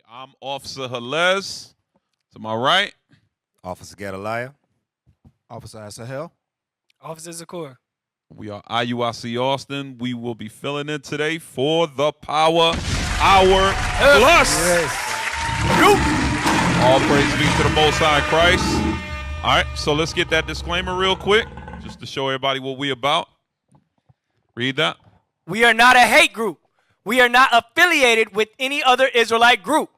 I'm Officer Halez. To my right, Officer Azariah. Officer Azariah. Officer Zakor. we are IUIC Austin. We will be filling in today for the Power Hour Plus. Yes. All praise be to the Most High Christ. All right, so let's get that disclaimer real quick, just to show everybody what we about. Read that. We are not a hate group. We are not affiliated with any other Israelite group.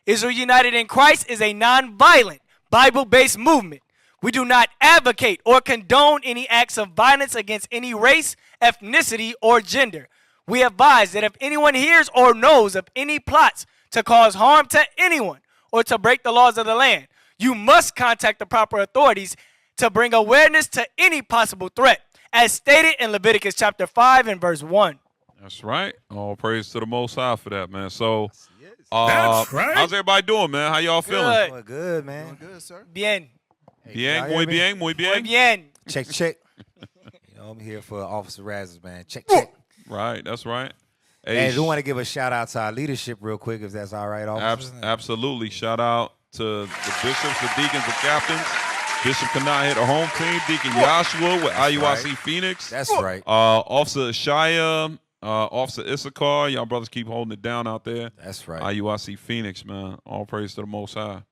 Israel United in Christ is a non-violent, Bible-based movement. We do not advocate or condone any acts of violence against any race, ethnicity, or gender. We advise that if anyone hears or knows of any plots to cause harm to anyone or to break the laws of the land, you must contact the proper authorities to bring awareness to any possible threat, as stated in Leviticus chapter 5 and verse 1. That's right. All praise to the Most High for that, man. So, That's right. how's everybody doing, man? How y'all feeling? Good. Doing good, man. Doing good, sir. Bien. Bien, y'all muy hear me? bien, muy Muy bien. bien. Check, check. I'm here for Officer Raz's, man. Check, check. Right, that's right. Hey, I do want to give a shout out to our leadership real quick, if that's all right, officers. Absolutely. Shout out to the bishops, the deacons, the captains. Bishop cannot hit a home team. Deacon Joshua with IUIC right. Phoenix. That's right. Officer Shia, Officer Issachar. Y'all brothers keep holding it down out there. That's right. IUIC Phoenix, man. All praise to the Most High.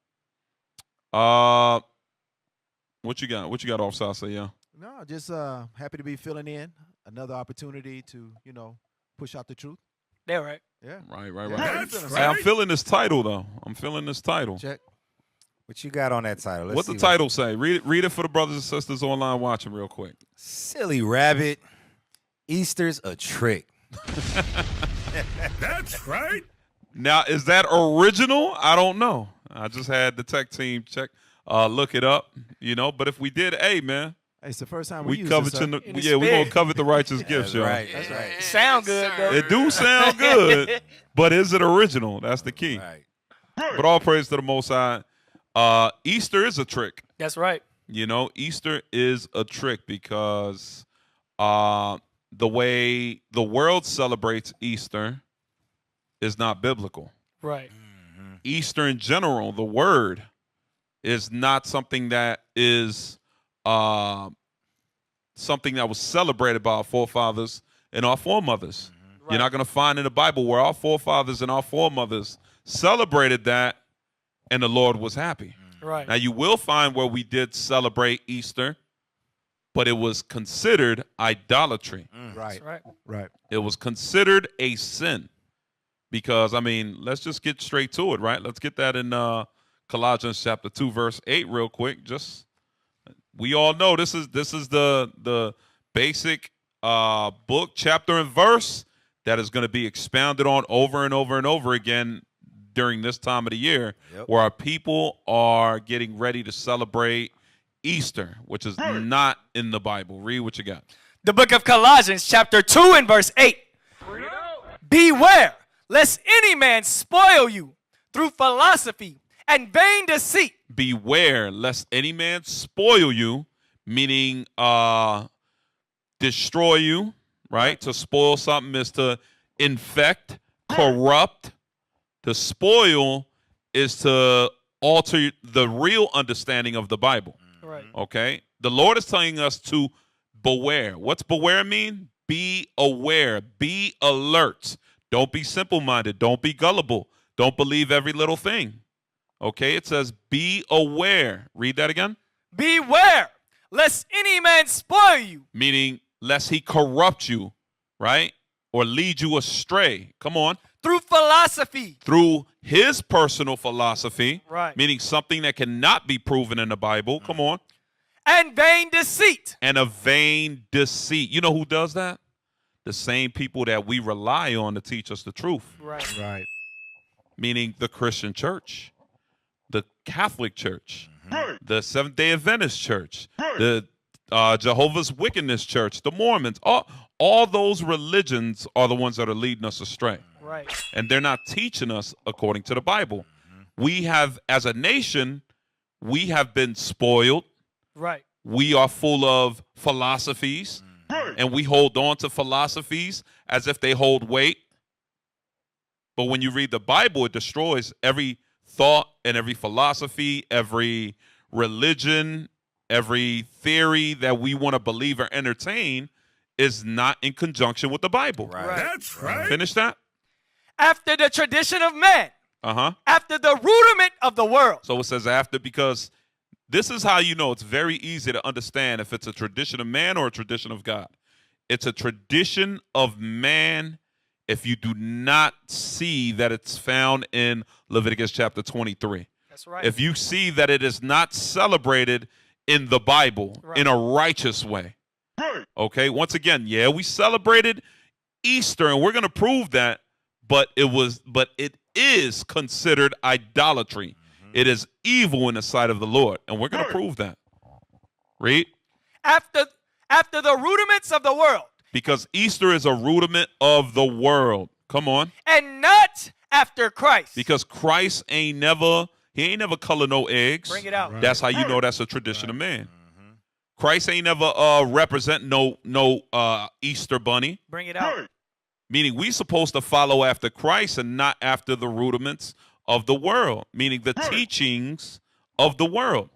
What you got? What you got, Officer Isaiah? No, just happy to be filling in. Another opportunity to, push out the truth. They're right. Yeah. Right. Yeah, how you feeling, Hey, sir? I'm feeling this title, though. I'm feeling this title. Check. What you got on that title? Let's What the see title say? Read it for the brothers and sisters online watching real quick. Silly rabbit. Easter's a trick. That's right. Now, is that original? I don't know. I just had the tech team look it up, But if we did, hey, man, It's the first time we use coveting this, the, In the yeah, we're gonna spirit. covet the righteous gifts, That's y'all. right. That's right. It sound good, though. It do sound good, but is it original? That's the key. Right. But all praise to the Most High. Easter is a trick. That's right. Easter is a trick because the way the world celebrates Easter is not biblical. Right. Easter in general, the word, is not something that is something that was celebrated by our forefathers and our foremothers. Right. You're not going to find in the Bible where our forefathers and our foremothers celebrated that and the Lord was happy. Right. Now, you will find where we did celebrate Easter, but it was considered idolatry. Right. That's right. Right. It was considered a sin because, let's just get straight to it, right? Let's get that in Colossians chapter 2, verse 8 real quick. We all know this is the basic book, chapter, and verse that is going to be expounded on over and over and over again during this time of the year, where our people are getting ready to celebrate Easter, which is not in the Bible. Read what you got. The book of Colossians, chapter 2 and verse 8. Beware, lest any man spoil you through philosophy and vain deceit. Beware lest any man spoil you, meaning destroy you, right? To spoil something is to infect, corrupt. To spoil is to alter the real understanding of the Bible. Right. Okay? The Lord is telling us to beware. What's beware mean? Be aware. Be alert. Don't be simple-minded. Don't be gullible. Don't believe every little thing. Okay? It says be aware. Read that again. Beware, lest any man spoil you. Meaning, lest he corrupt you, right? Or lead you astray. Come on. Through philosophy. Through his personal philosophy. Right. Meaning something that cannot be proven in the Bible. Come on. And vain deceit. And a vain deceit. You know who does that? The same people that we rely on to teach us the truth. Right. Right. Meaning the Christian church, the Catholic church, the Seventh-day Adventist church, the Jehovah's Witness church, the Mormons. All those religions are the ones that are leading us astray. Right. And they're not teaching us according to the Bible. We have, as a nation, we have been spoiled. Right. We are full of philosophies, and we hold on to philosophies as if they hold weight. But when you read the Bible, it destroys every thought and every philosophy, every religion, every theory that we want to believe or entertain is not in conjunction with the Bible. Right. That's right. Finish that? After the tradition of man, Uh-huh. after the rudiment of the world. So it says after, because this is how you know it's very easy to understand if it's a tradition of man or a tradition of God. It's a tradition of man if you do not see that it's found in Leviticus chapter 23. That's right. If you see that it is not celebrated in the Bible in a righteous way. Okay, once again, yeah, we celebrated Easter and we're going to prove that, but it is considered idolatry. It is evil in the sight of the Lord, and we're going to prove that. Read. After the rudiments of the world. Because Easter is a rudiment of the world. Come on. And not after Christ. Because Christ ain't never colored no eggs. Bring it out. Right. That's how you know that's a tradition of man. Christ ain't never represent no Easter bunny. Bring it out. Meaning we supposed to follow after Christ and not after the rudiments of the world. Meaning the teachings of the world.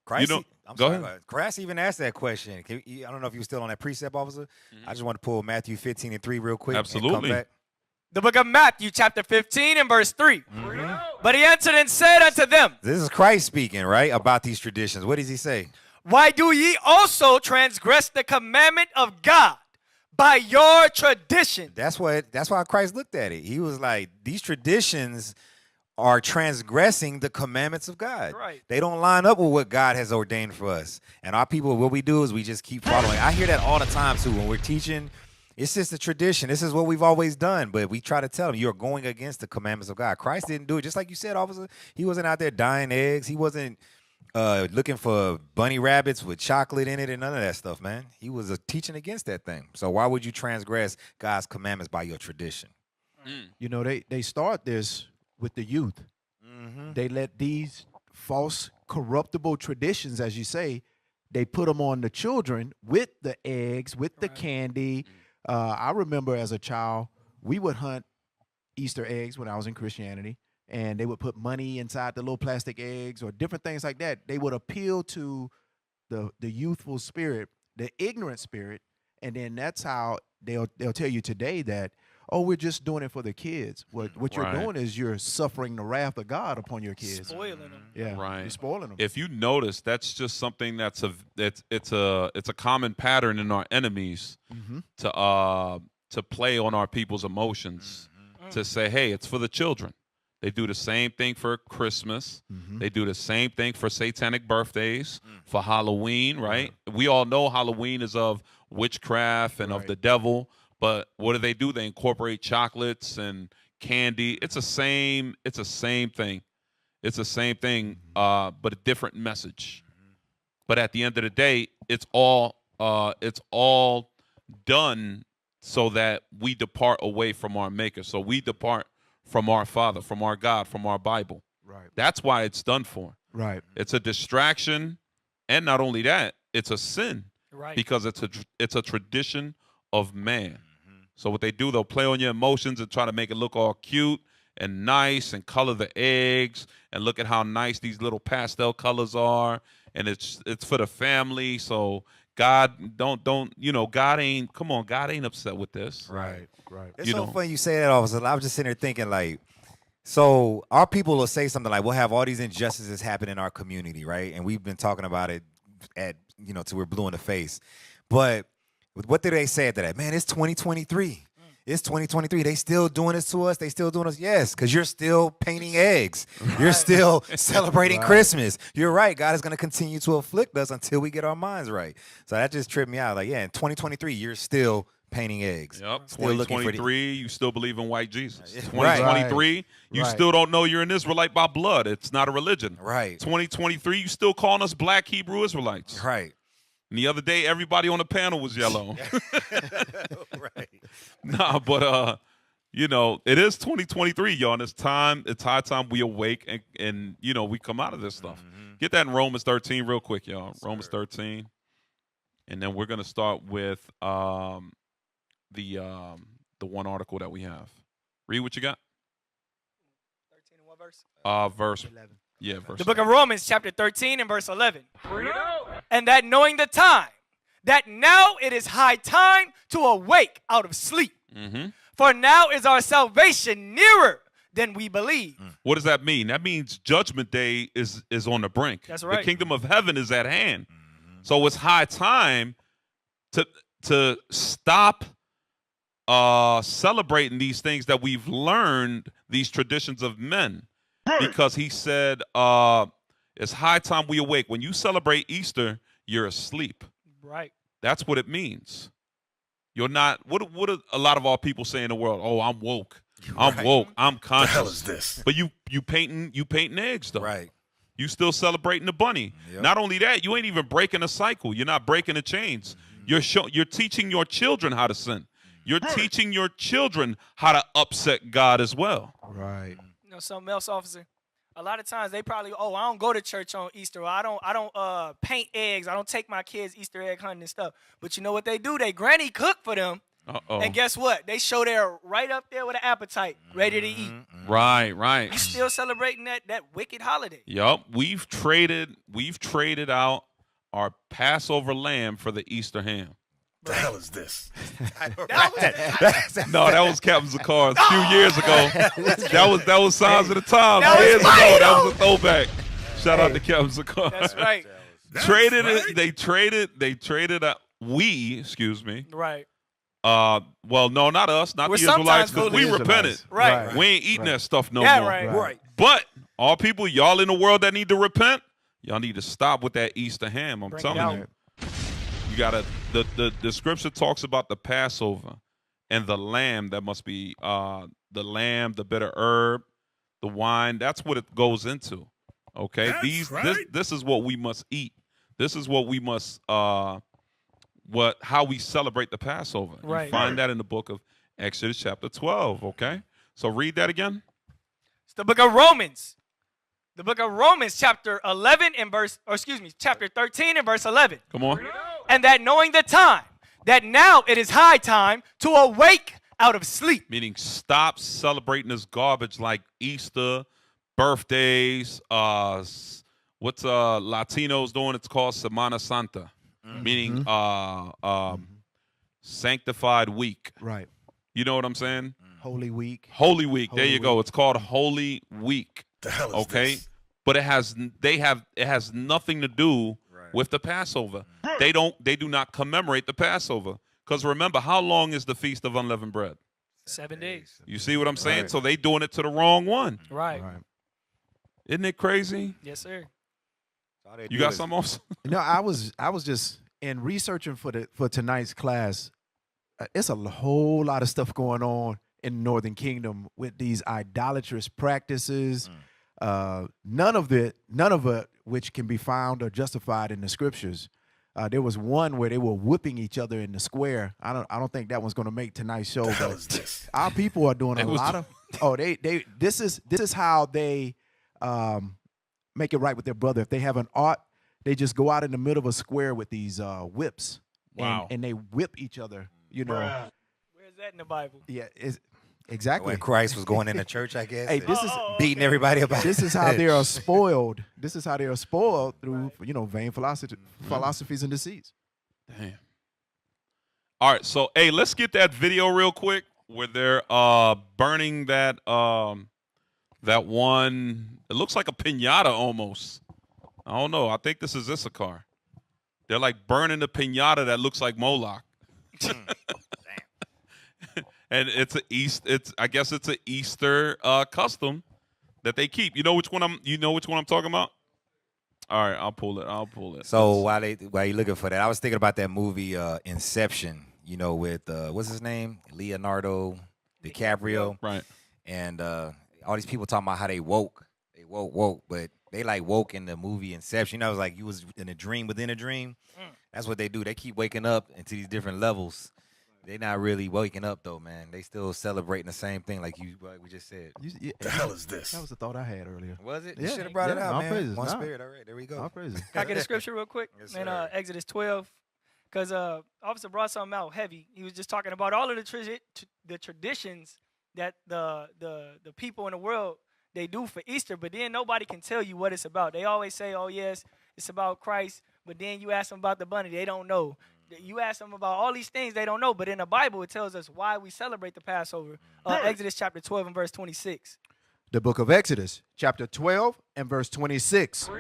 Christ, You know- I'm go sorry, ahead. Christ even asked that question. I don't know if you were still on that precept, officer. I just want to pull Matthew 15:3 real quick. And Absolutely. come back. The book of Matthew, chapter 15 and verse 3. But he answered and said unto them, This is Christ speaking, right, about these traditions. What does he say? why do ye also transgress the commandment of God by your tradition? That's why Christ looked at it. He was like, these traditions are transgressing the commandments of God. Right. They don't line up with what God has ordained for us. And our people, what we do is we just keep following. I hear that all the time too when we're teaching. It's just a tradition. This is what we've always done. But we try to tell them you're going against the commandments of God. Christ didn't do it. Just like you said, officer, he wasn't out there dyeing eggs. He wasn't looking for bunny rabbits with chocolate in it and none of that stuff, man. He was teaching against that thing. So why would you transgress God's commandments by your tradition? You know, they start this with the youth. They let these false, corruptible traditions, as you say, they put them on the children with the eggs, with the candy. I remember as a child, we would hunt Easter eggs when I was in Christianity, and they would put money inside the little plastic eggs or different things like that. They would appeal to the youthful spirit, the ignorant spirit, and then that's how they'll tell you today that, oh, we're just doing it for the kids. What you're doing is you're suffering the wrath of God upon your kids. Spoiling them. Yeah, Right. you're spoiling them. If you notice, that's just something it's a common pattern in our enemies to play on our people's emotions, to say, hey, it's for the children. They do the same thing for Christmas. They do the same thing for satanic birthdays, for Halloween, right? We all know Halloween is of witchcraft and of the devil, but what do? They incorporate chocolates and candy. It's the same thing. It's the same thing, but a different message. But at the end of the day, it's all done so that we depart away from our Maker. So we depart from our Father, from our God, from our Bible. Right. That's why it's done for. Right. It's a distraction, and not only that, it's a sin. Right. Because it's a tradition of man. So what they do, they'll play on your emotions and try to make it look all cute and nice and color the eggs and look at how nice these little pastel colors are, and it's for the family. So God God ain't upset with this. Right. Right. It's You so know. funny you say that, officer. I was just sitting there thinking, like, so our people will say something like, we'll have all these injustices happen in our community, right? And we've been talking about it till we're blue in the face. But what do they say after that? Man, it's 2023. It's 2023. They still doing this to us. They still doing us. Yes, because you're still painting eggs. You're still celebrating Christmas. You're right. God is going to continue to afflict us until we get our minds right. So that just tripped me out. Like, yeah, in 2023, you're still painting eggs. Yep. Still looking for 2023, you still believe in white Jesus. Right. 2023, you Right. still don't know you're an Israelite by blood. It's not a religion. Right. 2023, you still calling us black Hebrew Israelites. Right. And the other day, everybody on the panel was yellow. Right. Nah, but it is 2023, y'all. And it's high time we awake and we come out of this stuff. Get that in Romans 13 real quick, y'all. Yes, Romans sir. 13. And then we're gonna start with the one article that we have. Read what you got. 13 and what verse? Verse. 11. Yeah, verse. The book of Romans, chapter 13 and verse 11. And that knowing the time, that now it is high time to awake out of sleep. Mm-hmm. For now is our salvation nearer than we believe. What does that mean? That means judgment day is on the brink. That's right. The kingdom of heaven is at hand. So it's high time to stop celebrating these things that we've learned, these traditions of men. Because he said it's high time we awake. When you celebrate Easter, you're asleep. Right. That's what it means. You're not. What do a lot of our people say in the world? Oh, I'm woke. I'm woke. I'm conscious. The hell is this? But you painting eggs though. Right. You still celebrating the bunny. Yep. Not only that, you ain't even breaking a cycle. You're not breaking the chains. You're teaching your children how to sin. You're teaching your children how to upset God as well. Right. You know something else, officer? A lot of times they probably, I don't go to church on Easter. Or I don't paint eggs. I don't take my kids Easter egg hunting and stuff. But you know what they do? They granny cook for them. Uh-oh. And guess what? They show they're right up there with an appetite, ready to eat. Right. You still celebrating that wicked holiday. Yup. We've traded out our Passover lamb for the Easter ham. The hell is this? No, that was Captain Zakar's a few years ago. That was Signs of the Times That was years ago. vital. That was a throwback. Shout out to Captain Zakar. That's right. Traded it. They traded out. Excuse me. Right. Well, no, not us, not We're the Israelites, sometimes because foolish. we Israelites. repented. Right. We ain't eating that stuff no Yeah, more. right. Right. But all people, y'all in the world that need to repent, y'all need to stop with that Easter ham. I'm Bring it telling out. you. You gotta. The scripture talks about the Passover and the lamb. That must be the lamb, the bitter herb, the wine. That's what it goes into. Okay, That's right. This is what we must eat. This is what we must how we celebrate the Passover. Right. You find that in the book of Exodus chapter 12. Okay, so read that again. It's the book of Romans. The book of Romans, chapter 11 and chapter 13 and verse 11. Come on. And that knowing the time, that now it is high time to awake out of sleep. Meaning stop celebrating this garbage like Easter, birthdays, what's Latinos doing? It's called Semana Santa, meaning sanctified week. Right. You know what I'm saying? Holy Week. Holy Week. There Holy you go. Week. It's called Holy Week. The hell is Okay? this? But it has nothing to do with the Passover. They do not commemorate the Passover. Because remember, how long is the Feast of Unleavened Bread? 7 days. You see what I'm saying? Right. So they doing it to the wrong one. Right. Right. Isn't it crazy? Yes, sir. You got something else? No, I was just in researching for tonight's class. It's a whole lot of stuff going on in the Northern Kingdom with these idolatrous practices. None of it which can be found or justified in the scriptures. There was one where they were whipping each other in the square. I don't think that one's going to make tonight's show. The hell But is this? our people are doing a It was- lot of. Oh, this is how they make it right with their brother. If they have an art, they just go out in the middle of a square with these whips. Wow. And they whip each other. You know. Where's that in the Bible? Yeah. Exactly. When Christ was going into church, I guess. Hey, and this is beating everybody about. this is how they are spoiled. This is how they are spoiled through vain philosophies and deceits. Damn. All right, so hey, let's get that video real quick where they're burning that one. It looks like a piñata almost. I don't know. I think this is Issachar. They're like burning the piñata that looks like Moloch. And I guess it's an Easter custom that they keep. You know which one I'm talking about? All right, I'll pull it. So while you looking for that, I was thinking about that movie Inception. With what's his name, Leonardo DiCaprio, Right. and all these people talking about how they woke, but they like woke in the movie Inception. It was like you was in a dream within a dream. That's what they do. They keep waking up into these different levels. They're not really waking up though, man. They still celebrating the same thing like we just said. The hell is this? That was the thought I had earlier. Was it? Yeah. You should have brought it Yeah, out, all man. praises. One Nah. spirit. All right, there we go. All praises. Can I get a scripture real quick? Yes, In sir. Exodus 12. Because officer brought something out heavy. He was just talking about all of the traditions that the people in the world they do for Easter, but then nobody can tell you what it's about. They always say, "Oh yes, it's about Christ," but then you ask them about the bunny, they don't know. You ask them about all these things, they don't know. But in the Bible, it tells us why we celebrate the Passover. Exodus chapter 12 and verse 26. The book of Exodus, chapter 12 and verse 26.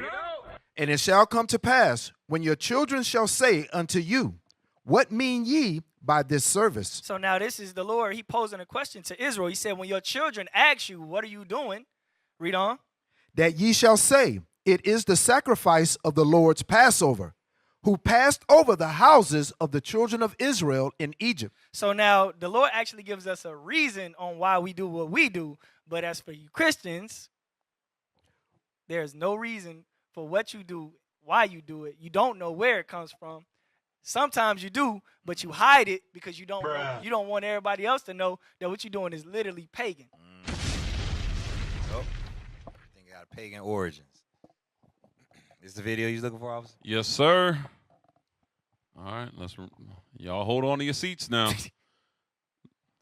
And it shall come to pass, when your children shall say unto you, what mean ye by this service? So now this is the Lord. He posing a question to Israel. He said, when your children ask you, what are you doing? Read on. That ye shall say, it is the sacrifice of the Lord's Passover, who passed over the houses of the children of Israel in Egypt. So now the Lord actually gives us a reason on why we do what we do. But as for you Christians, there's no reason for what you do, why you do it. You don't know where it comes from. Sometimes you do, but you hide it because you don't want everybody else to know that what you're doing is literally pagan. Oh, I think it got pagan origins. This the video you looking for, officer? Yes, sir. All right, y'all hold on to your seats now.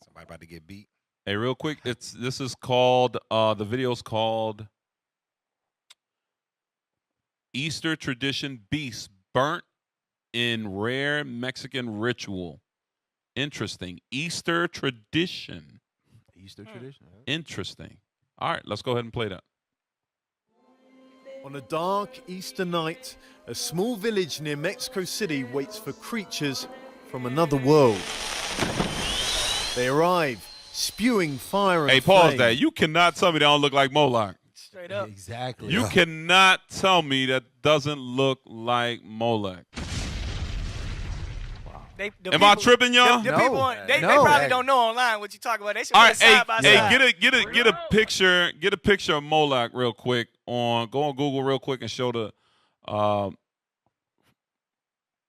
Somebody about to get beat. Hey, real quick, this is called the video's called Easter Tradition Beast Burnt in Rare Mexican Ritual. Interesting. Easter tradition. Easter tradition. Interesting. All right, let's go ahead and play that. On a dark Easter night, a small village near Mexico City waits for creatures from another world. They arrive, spewing fire and Hey, pause flame. that. You cannot tell me they don't look like Moloch. Straight up. Exactly. You cannot tell me that doesn't look like Molech. Am I tripping, y'all? The No. people, they No. probably don't know online what you talking about. They should All put right, it side by side. get a picture of Moloch real quick go on Google real quick and show the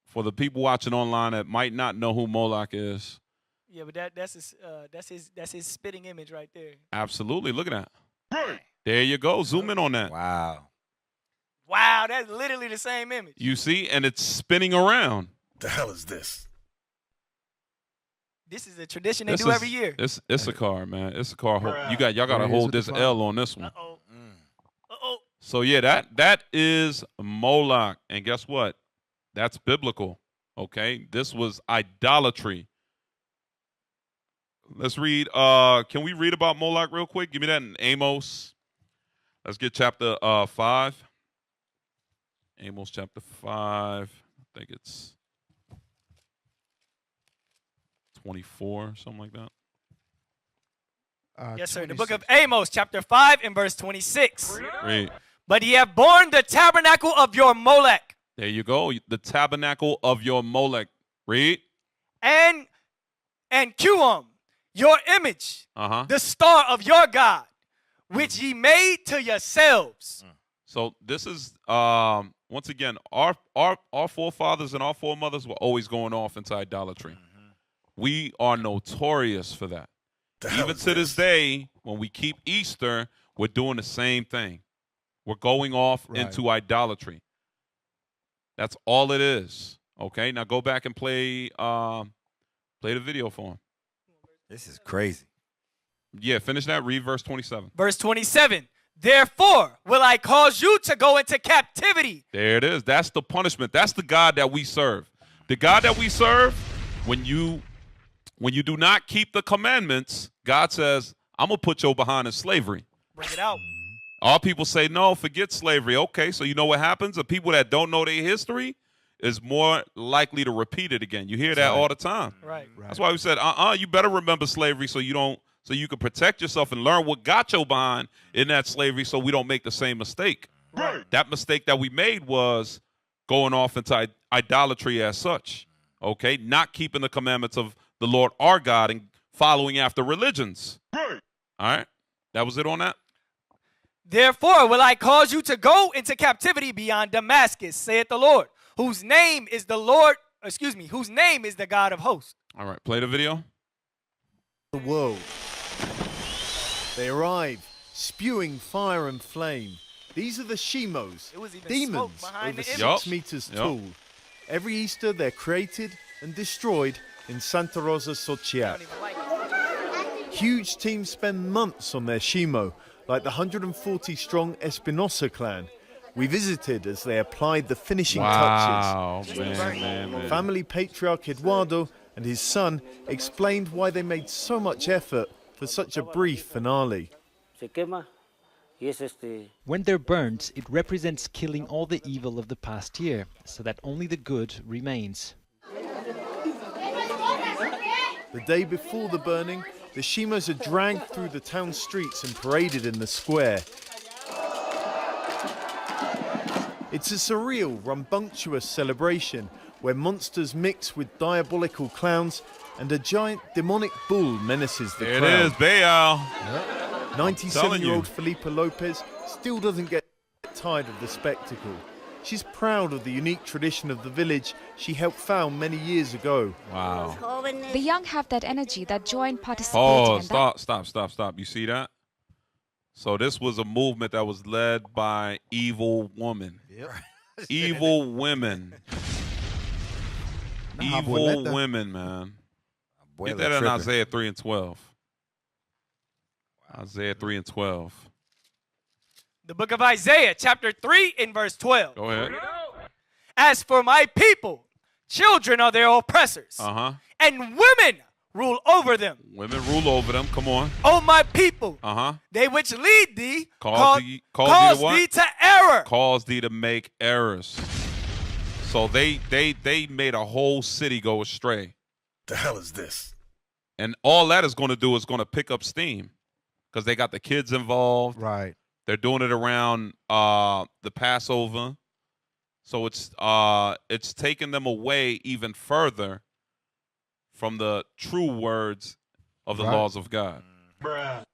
for the people watching online that might not know who Moloch is. Yeah, but that's his spitting image right there. Absolutely, look at that. There you go. Zoom in on that. Wow. Wow, that's literally the same image. You see, and it's spinning around. The hell is this? This is a tradition they do every year. It's a car, man. It's a car. Y'all gotta Right, hold here's this the L on this one. Uh-oh. Uh-oh. So yeah, that is Moloch, and guess what? That's biblical. Okay, this was idolatry. Let's read. Can we read about Moloch real quick? Give me that in Amos. Let's get chapter 5. Amos chapter 5. I think it's 24, something like that. Yes, sir. The book of Amos, chapter 5 and verse 26. Read. But ye have borne the tabernacle of your Molech. There you go. The tabernacle of your Molech. Read. And Qum, your image, the star of your God, which ye made to yourselves. So this is once again our forefathers and our foremothers were always going off into idolatry. We are notorious for that. Even to this day, when we keep Easter, we're doing the same thing. We're going off into idolatry. That's all it is. Okay, now go back and play the video for him. This is crazy. Yeah, finish that. Read verse 27. Verse 27. Therefore will I cause you to go into captivity. There it is. That's the punishment. That's the God that we serve. The God that we serve, when you do not keep the commandments, God says, I'm going to put your behind in slavery. Bring it out. All people say, no, forget slavery. Okay, so you know what happens? The people that don't know their history is more likely to repeat it again. You hear that all the time. Right. That's why we said, you better remember slavery so you can protect yourself and learn what got you behind in that slavery so we don't make the same mistake. Right. That mistake that we made was going off into idolatry as such. Okay, not keeping the commandments of the Lord our God and following after religions. All right, that was it on that. Therefore will I cause you to go into captivity beyond Damascus, saith the Lord, whose name is the God of hosts. All right, play the video. The world. They arrive, spewing fire and flame. These are the Shemos, It was even demons smoke behind over the image. 6 meters tall. Every Easter, they're created and destroyed in Santa Rosa, I Xochitl. don't even like it. Huge teams spend months on their shimo, like the 140-strong Espinosa clan. We visited as they applied the finishing Wow, touches. man. Family patriarch Eduardo and his son explained why they made so much effort for such a brief finale. When they're burned, it represents killing all the evil of the past year, so that only the good remains. The day before the burning, the shimos are dragged through the town streets and paraded in the square. It's a surreal, rambunctious celebration where monsters mix with diabolical clowns and a giant demonic bull menaces the There crowd. it is, Baal. 97-year-old Felipa Lopez still doesn't get tired of the spectacle. She's proud of the unique tradition of the village she helped found many years ago. Wow. The young have that energy, that joy in participating. Oh, and that stop. You see that? So this was a movement that was led by evil women. Yep. Evil women. Nah, Evil Abuelita. women, man. Boy, Get that in tripping. Isaiah 3 and 12. Isaiah 3 and 12. The book of Isaiah, chapter 3 and verse 12. Go ahead. As for my people, children are their oppressors, Uh-huh. and women rule over them. Women rule over them. Come on. O my people, Uh-huh. they which lead thee Cause thee to what? thee to error. Cause thee to make errors. So they made a whole city go astray. The hell is this? And all that is going to do is going to pick up steam because they got the kids involved. Right. They're doing it around the Passover. So it's taking them away even further from the true words of the Right. laws of God.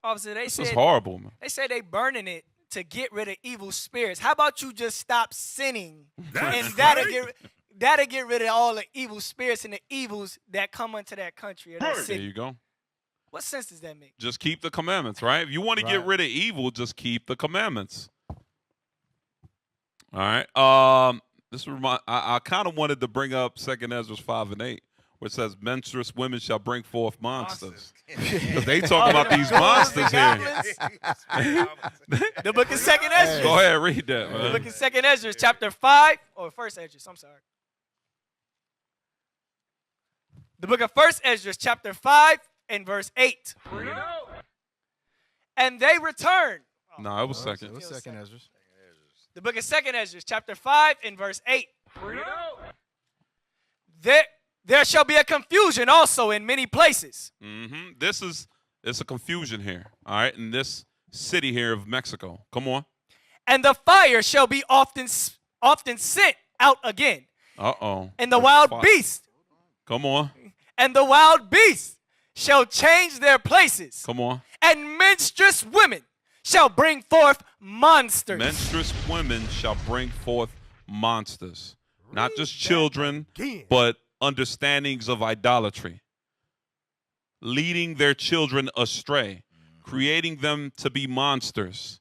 Officer, This is horrible, man. they say they burning it to get rid of evil spirits. How about you just stop sinning, and that'll get rid of all the evil spirits and the evils that come into that country or that There city. you go. What sense does that make? Just keep the commandments, right? If you want to get Right. rid of evil, just keep the commandments. All right. This remind I kind of wanted to bring up 2 Ezra 5 and 8, where it says, "Menstruous women shall bring forth monsters." Because they talk about these monsters here. The book of 2 Ezra. Go ahead, read that, The man. book of 2 Ezra, chapter 5, or 1 Ezra, I'm sorry. The book of 1 Ezra, chapter 5, and verse 8. And they returned. No, it was second. It was second Ezra. The book of 2 Ezra, chapter 5, and verse 8. There shall be a confusion also in many places. Mm-hmm. It's a confusion here, all right, in this city here of Mexico. Come on. And the fire shall be often sent out again. Uh-oh. And the wild Fire. beast, Come on. and the wild beasts shall change their places. Come on. And menstruous women shall bring forth monsters. Menstruous women shall bring forth monsters. Not just children, but understandings of idolatry. Leading their children astray. Creating them to be monsters.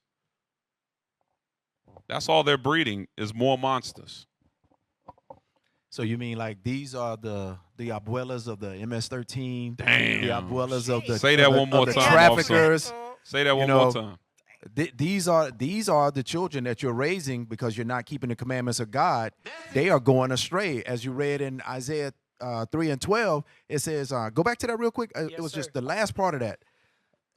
That's all they're breeding is more monsters. So you mean like these are the abuelas of the MS-13? Damn. The abuelas of the Say that of the- one more of the time, traffickers. Say that one You more know, time. These are the children that you're raising because you're not keeping the commandments of God. They are going astray, as you read in Isaiah 3 and 12. It says, go back to that real quick. It was sir. just the last part of that.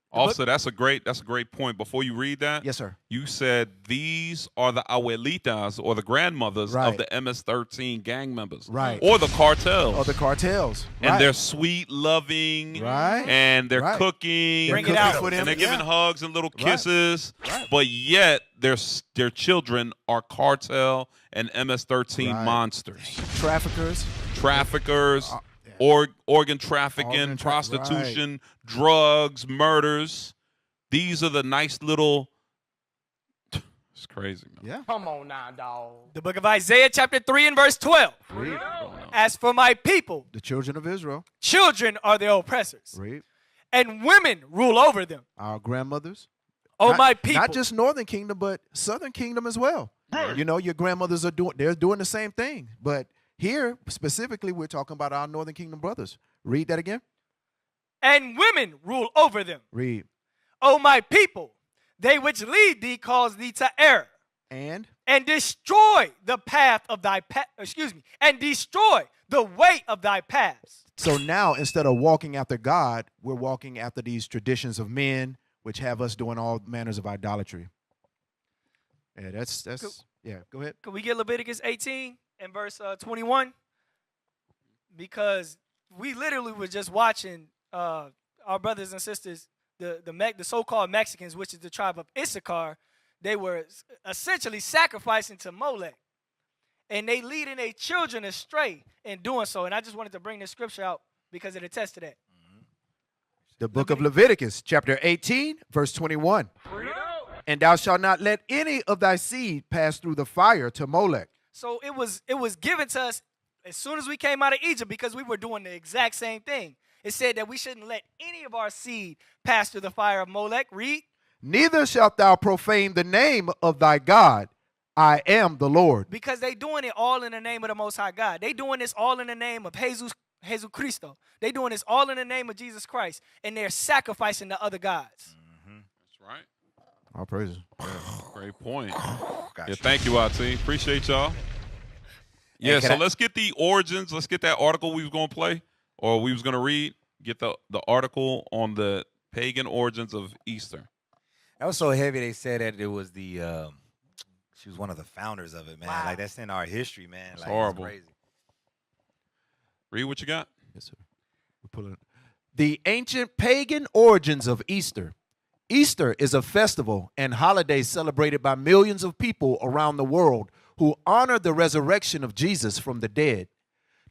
Also, that's a great point. Before you read that, Yes, sir. you said these are the abuelitas or the grandmothers Right. of the MS-13 gang members, Right. or the cartels, Or the cartels. and Right. they're sweet, loving, Right. and they're Right. cooking, Bring it out. for them. and they're giving Yeah. hugs and little Right. kisses, Right. but yet their children are cartel and MS-13 Right. monsters, Traffickers. traffickers, yeah. organ trafficking, Organ prostitution, drugs, murders. These are the nice little. It's crazy, man. Yeah. Come on now, dog. The book of Isaiah, chapter 3, and verse 12. Read. As for my people, The children of Israel. children are their oppressors, Read. and women rule over them. Our grandmothers. O Not- my people. Not just Northern Kingdom, but Southern Kingdom as well. You know, your grandmothers they're doing the same thing. But here, specifically, we're talking about our Northern Kingdom brothers. Read that again. and women rule over them. Read. O my people, they which lead thee cause thee to err, And destroy the path of thy and destroy the way of thy paths. so now, instead of walking after God, we're walking after these traditions of men, which have us doing all manners of idolatry. Yeah, that's yeah. Go ahead. Could we get Leviticus 18 and verse 21? Because we literally were just watching our brothers and sisters, the so-called Mexicans, which is the tribe of Issachar. They were essentially sacrificing to Molech, and they leading their children astray in doing so. And I just wanted to bring this scripture out because it attests to that. The book of Leviticus, chapter 18, verse 21. And thou shalt not let any of thy seed pass through the fire to Molech. So it was given to us as soon as we came out of Egypt because we were doing the exact same thing. It said that we shouldn't let any of our seed pass through the fire of Molech. Read. Neither shalt thou profane the name of thy God. I am the Lord. Because they doing it all in the name of the Most High God. They doing this all in the name of Jesus Cristo. They doing this all in the name of Jesus Christ, and they're sacrificing to other gods. That's right. All praises. Great point. Gotcha. Yeah, thank you, IT. Appreciate y'all. Yeah, Hey, so can I- let's get the origins. Let's get that article we was going to play or we was going to read. Get the article on the pagan origins of Easter. That was so heavy. They said that it was the she was one of the founders of it, man. Wow. Like that's in our history, man. It's Like, horrible. It's crazy. Read what you got. Yes, sir. We're pulling it. The ancient pagan origins of Easter. Easter is a festival and holiday celebrated by millions of people around the world who honor the resurrection of Jesus from the dead.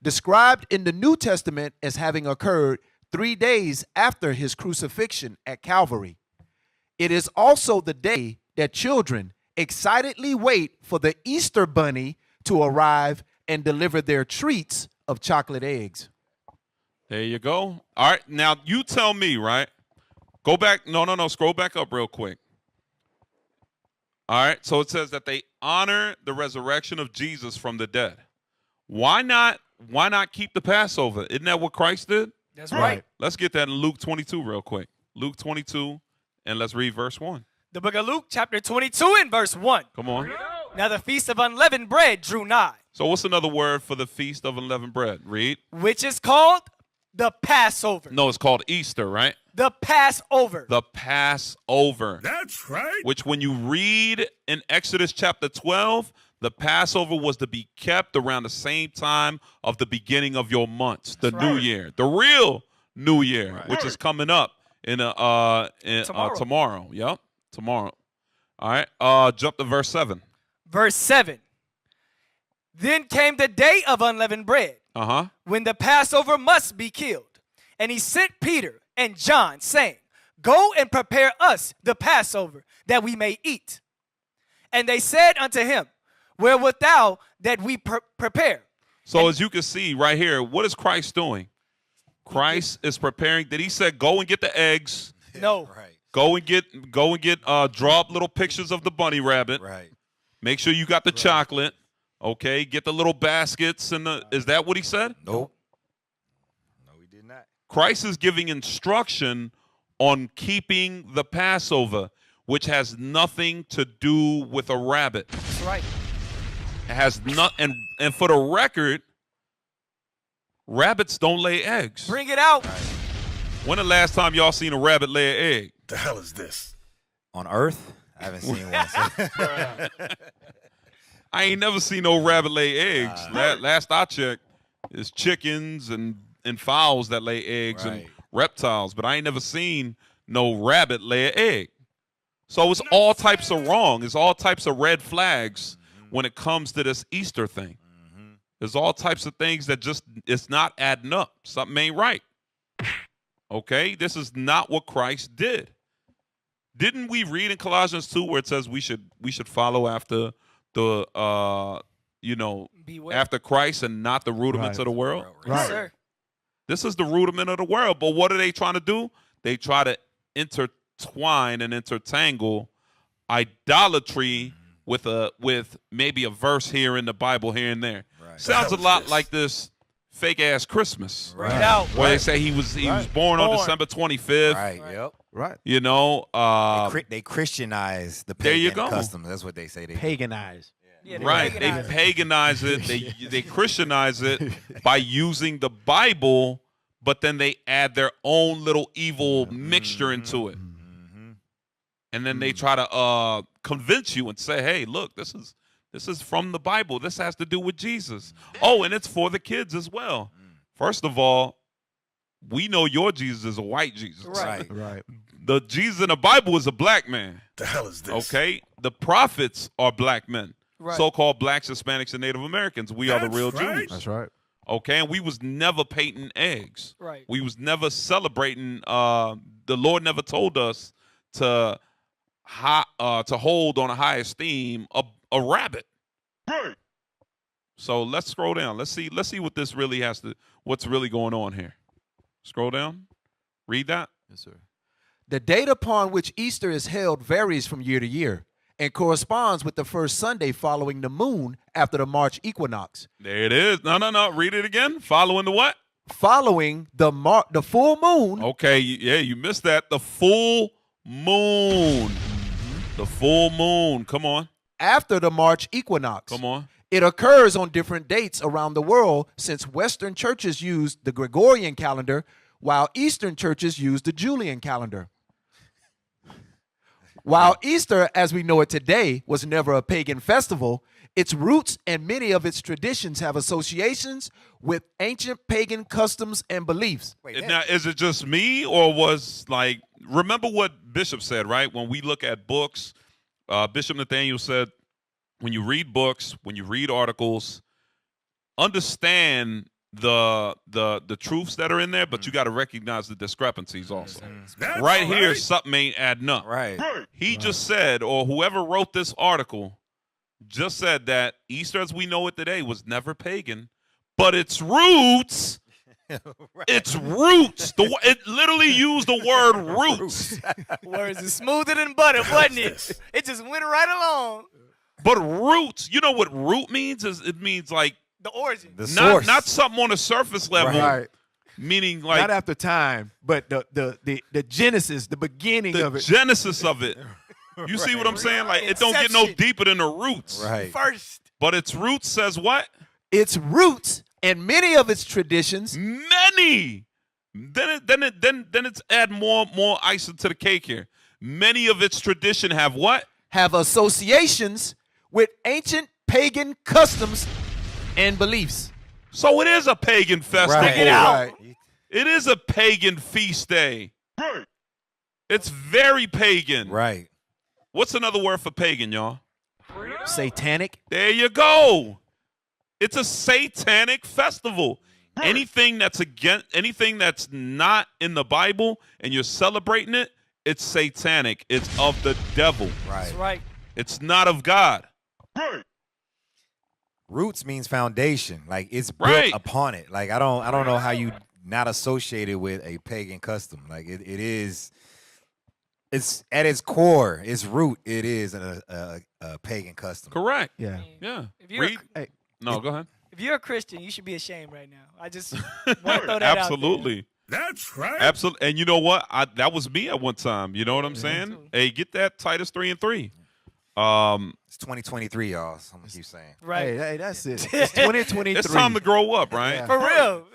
Described in the New Testament as having occurred 3 days after his crucifixion at Calvary. It is also the day that children excitedly wait for the Easter bunny to arrive and deliver their treats of chocolate eggs. There you go. All right. Now, you tell me, right? Go back. No. Scroll back up real quick. All right. So it says that they honor the resurrection of Jesus from the dead. Why not keep the Passover? Isn't that what Christ did? That's right. Let's get that in Luke 22 real quick. Luke 22, and let's read verse 1. The book of Luke, chapter 22 and verse 1. Come on. Now the feast of unleavened bread drew nigh, So what's another word for the feast of unleavened bread? Read. which is called the Passover. No, it's called Easter, right? The Passover. The Passover. That's right. Which when you read in Exodus chapter 12, the Passover was to be kept around the same time of the beginning of your months, the new year, the real new year, which is coming up in tomorrow. Yep, tomorrow. All right, jump to verse 7. Verse 7. Then came the day of unleavened bread, when the Passover must be killed. And he sent Peter and John, saying, Go and prepare us the Passover, that we may eat. And they said unto him, Where wilt thou that we prepare? So as you can see right here, what is Christ doing? Christ is preparing. Did he say, go and get the eggs? No. Right. Go and get draw up little pictures of the bunny rabbit. Right. Make sure you got the chocolate. Okay, get the little baskets and is that what he said? Nope. No, we did not. Christ is giving instruction on keeping the Passover, which has nothing to do with a rabbit. That's right. It has not, and for the record, rabbits don't lay eggs. Bring it out. When the last time y'all seen a rabbit lay an egg? The hell is this? On Earth, I haven't seen one. So. I ain't never seen no rabbit lay eggs. Last I checked, it's chickens and fowls that lay eggs and Right. reptiles, but I ain't never seen no rabbit lay an egg. So it's all types of wrong. It's all types of red flags when it comes to this Easter thing. There's all types of things that just, it's not adding up. Something ain't right. Okay? This is not what Christ did. Didn't we read in Colossians 2 where it says we should follow after the Beware. after Christ and not the rudiments of the world? Yes, sir. This is the rudiment of the world. But what are they trying to do? They try to intertwine and intertangle idolatry with maybe a verse here in the Bible here and there. Right. Sounds a The hell is lot this? like this fake ass Christmas. Right. Get out. Where they say he was born on Born. December 25th. Right. Yep. Right. You know, They Christianize the there you pagan go. customs. That's what they say. They do. Paganized. Yeah, right. They paganize it. They Christianize it by using the Bible, but then they add their own little evil mixture into it. And then they try to convince you and say, "Hey, look, this is from the Bible. This has to do with Jesus. Oh, and it's for the kids as well." First of all, we know your Jesus is a white Jesus. Right. Right. The Jesus in the Bible is a black man. The hell is this? Okay? The prophets are black men. Right. So-called blacks, Hispanics, and Native Americans. We are the real Jews. That's right. Okay? And we was never painting eggs. Right. We was never celebrating. The Lord never told us to hold on a high esteem a rabbit. Right. So let's scroll down. Let's see what this really what's really going on here. Scroll down. Read that. Yes, sir. The date upon which Easter is held varies from year to year and corresponds with the first Sunday following the moon after the March equinox. There it is. No. Read it again. Following the what? Following the full moon. Okay. You missed that. The full moon. The full moon. Come on. After the March equinox. Come on. It occurs on different dates around the world since Western churches use the Gregorian calendar while Eastern churches use the Julian calendar. While Easter, as we know it today, was never a pagan festival, its roots and many of its traditions have associations with ancient pagan customs and beliefs. Now, is it just me or remember what Bishop said, right? When we look at books, Bishop Nathaniel said, when you read books, when you read articles, understand the truths that are in there, but you got to recognize the discrepancies also. That's Right here, something ain't adding up. Right. He just said, or whoever wrote this article just said that Easter as we know it today was never pagan, but its roots, its roots, it literally used the word roots. Words is smoother than butter, wasn't it? It just went right along. But roots, you know what root means? It means like The origin. The source. not something on the surface level, Right. meaning like Not after time, but the genesis, the beginning the of it. genesis of it. You see what I'm saying? Like it don't get no Inception. deeper than the roots. Right. First. But its roots says what? Its roots and many of its traditions. Many. Then it's add more icing to the cake here. Many of its tradition have what? Have associations with ancient pagan customs and beliefs. So it is a pagan festival. Right. Check it out. Right. It is a pagan feast day. It's very pagan. Right. What's another word for pagan, y'all? Satanic. There you go. It's a satanic festival. Anything that's not in the Bible and you're celebrating it, it's satanic. It's of the devil. Right. That's right. It's not of God. Roots means foundation. Like it's built Right. upon it. Like I don't know how you not associated with a pagan custom. Like it is. It's at its core, its root. It is a pagan custom. Correct. Yeah. Yeah. If you're, Read. Hey, No, go ahead. if you're a Christian, you should be ashamed right now. I just want to throw that out Absolutely. That's right. Absolutely. And you know what? That was me at one time. You know what I'm saying? too. Hey, get that Titus 3:3. It's 2023, y'all. So I'm gonna keep saying. there. Right. Hey, that's it. It's 2023. It's time to grow up, right? Yeah. For real.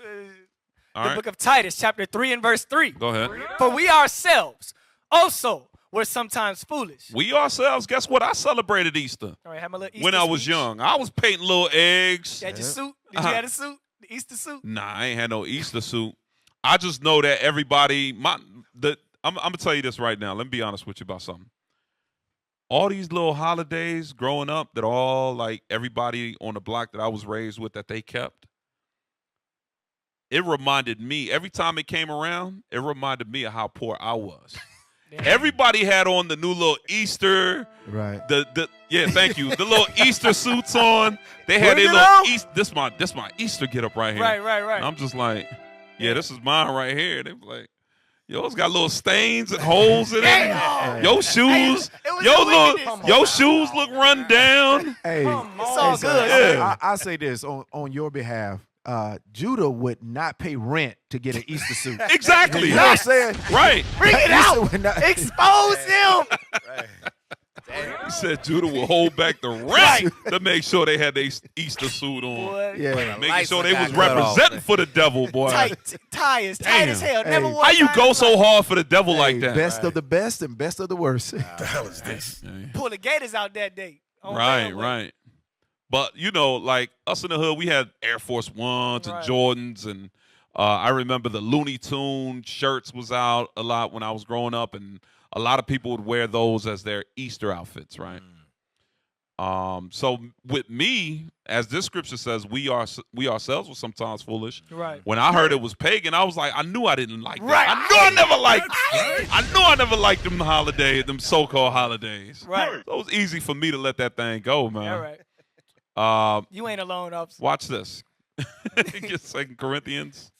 All The right. book of Titus, chapter 3 and verse 3. Go ahead. For we ourselves also were sometimes foolish. We ourselves, guess what? I celebrated Easter All right, have my little Easter when I was speech. young. I was painting little eggs. You had your suit? Did Uh-huh. you have a suit? The Easter suit? Nah, I ain't had no Easter suit. I just know that everybody, I'm gonna tell you this right now. Let me be honest with you about something. All these little holidays growing up that all like everybody on the block that I was raised with that they kept, it reminded me, every time it came around, it reminded me of how poor I was. Yeah. Everybody had on the new little Easter, Right. yeah, thank you. The little Easter suits on. They had Bring their it little out. Easter. This my Easter get up right here. Right. And I'm just like, yeah, this is mine right here. They be like, yo, it's got little stains and holes in it. Damn. Your shoes, It was the wickedness. your shoes look run down. Hey, It's all hey, good. sir, Yeah. I say this on your behalf Judah would not pay rent to get an Easter suit. Exactly. You know what I'm saying? Right. Bring it Easter out. would not- Expose him. He said Judah will hold back the rent to make sure they had their Easter suit on. Boy. Yeah. Making sure they got was cut off. representing for the devil, boy. Tie is tight as hell. Never Hey. wore How you tie go in so life. hard for the devil like Hey, that? best of the best and best of the worst. The hell is this? Pull the gators out that day. On Right, railway. right. But you know, like us in the hood, we had Air Force Ones and Right. Jordans, and I remember the Looney Tune shirts was out a lot when I was growing up, and a lot of people would wear those as their Easter outfits, right? So with me, as this scripture says, we ourselves were sometimes foolish. Right. When I heard it was pagan, I was like, I knew I didn't like that. Right. I knew I never liked. I knew I never liked them holidays, them so-called holidays. Right. So it was easy for me to let that thing go, man. All right. Uh, You ain't alone, officer. watch this. Get 2 Corinthians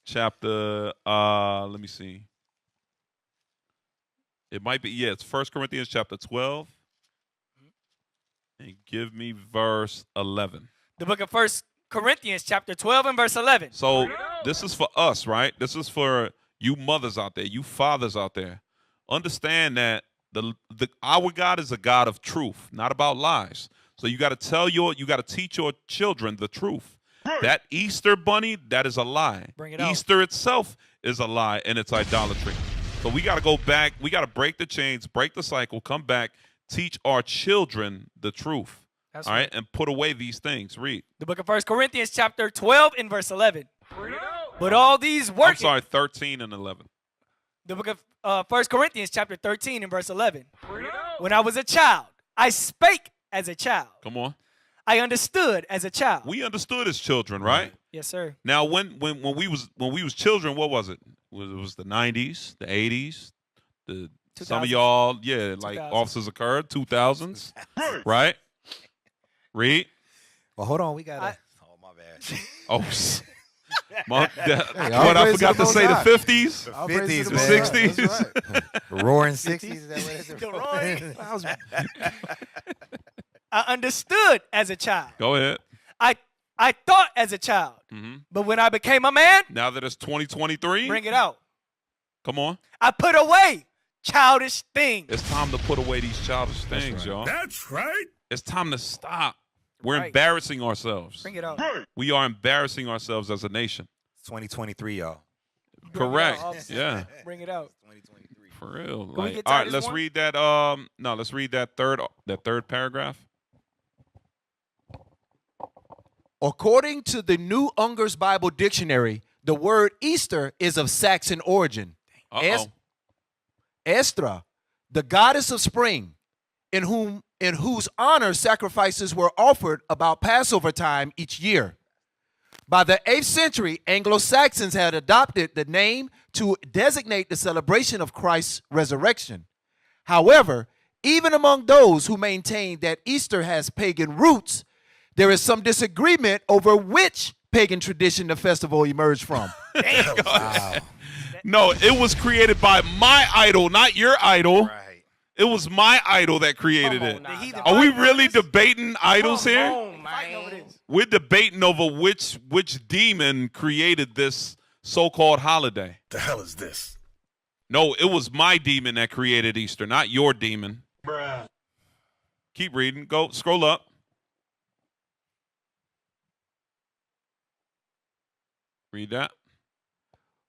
chapter. Let me see. It might be, yeah, it's 1 Corinthians chapter 12. And give me verse 11. The book of 1 Corinthians, chapter 12 and verse 11. So this is for us, right? This is for you mothers out there, you fathers out there. Understand that our God is a God of truth, not about lies. So you got to teach your children the truth. That Easter bunny, that is a lie. Bring it out. Easter itself is a lie, and it's idolatry. So we got to go back. We got to break the chains, break the cycle, come back, teach our children the truth. That's all right, and put away these things. Read. The book of 1 Corinthians, chapter 12 and verse 11. But all these working. I'm sorry, 13 and 11. The book of 1 Corinthians, chapter 13 and verse 11. When I was a child, I spake as a child. Come on. I understood as a child. We understood as children, right? Yes, sir. Now, when we was children, what was it? It was the 90s, the 80s, the some of 2000s. y'all, yeah, like 2000s. officers occurred, 2000s, right? Read. Well, hold on. We got to. Oh, my bad. Oh, all what I praise forgot to the to say, the Most High. 50s, All praise to the 50s, Most man. High. That's right. Roaring 60s. Is that what it is? The roaring. I understood as a child. go ahead. I thought as a child. Mhm. But when I became a man, Now that it's 2023, bring it out. come on. I put away childish things. It's time to put away these childish things, y'all. That's right. It's time to stop. We're Right. embarrassing ourselves. Bring it out. We are embarrassing ourselves as a nation. It's 2023, y'all. Bring it Correct. out, officer. Yeah. Bring it out. 2023. For real. we Like, get all right, Titus let's 1? read that. No, let's read that third paragraph. According to the New Unger's Bible Dictionary, the word Easter is of Saxon origin. Uh-oh. Estra, the goddess of spring, in whose honor sacrifices were offered about Passover time each year. By the 8th century, Anglo-Saxons had adopted the name to designate the celebration of Christ's resurrection. However, even among those who maintain that Easter has pagan roots, there is some disagreement over which pagan tradition the festival emerged from. Wow. No, it was created by my idol, not your idol. Right. It was my idol that created Come on it. now, dog. Are we really debating idols Come here? on, fighting over this. We're debating over which demon created this so-called holiday. The hell is this? No, it was my demon that created Easter, not your demon. Bruh. Keep reading. Go scroll up. Read that.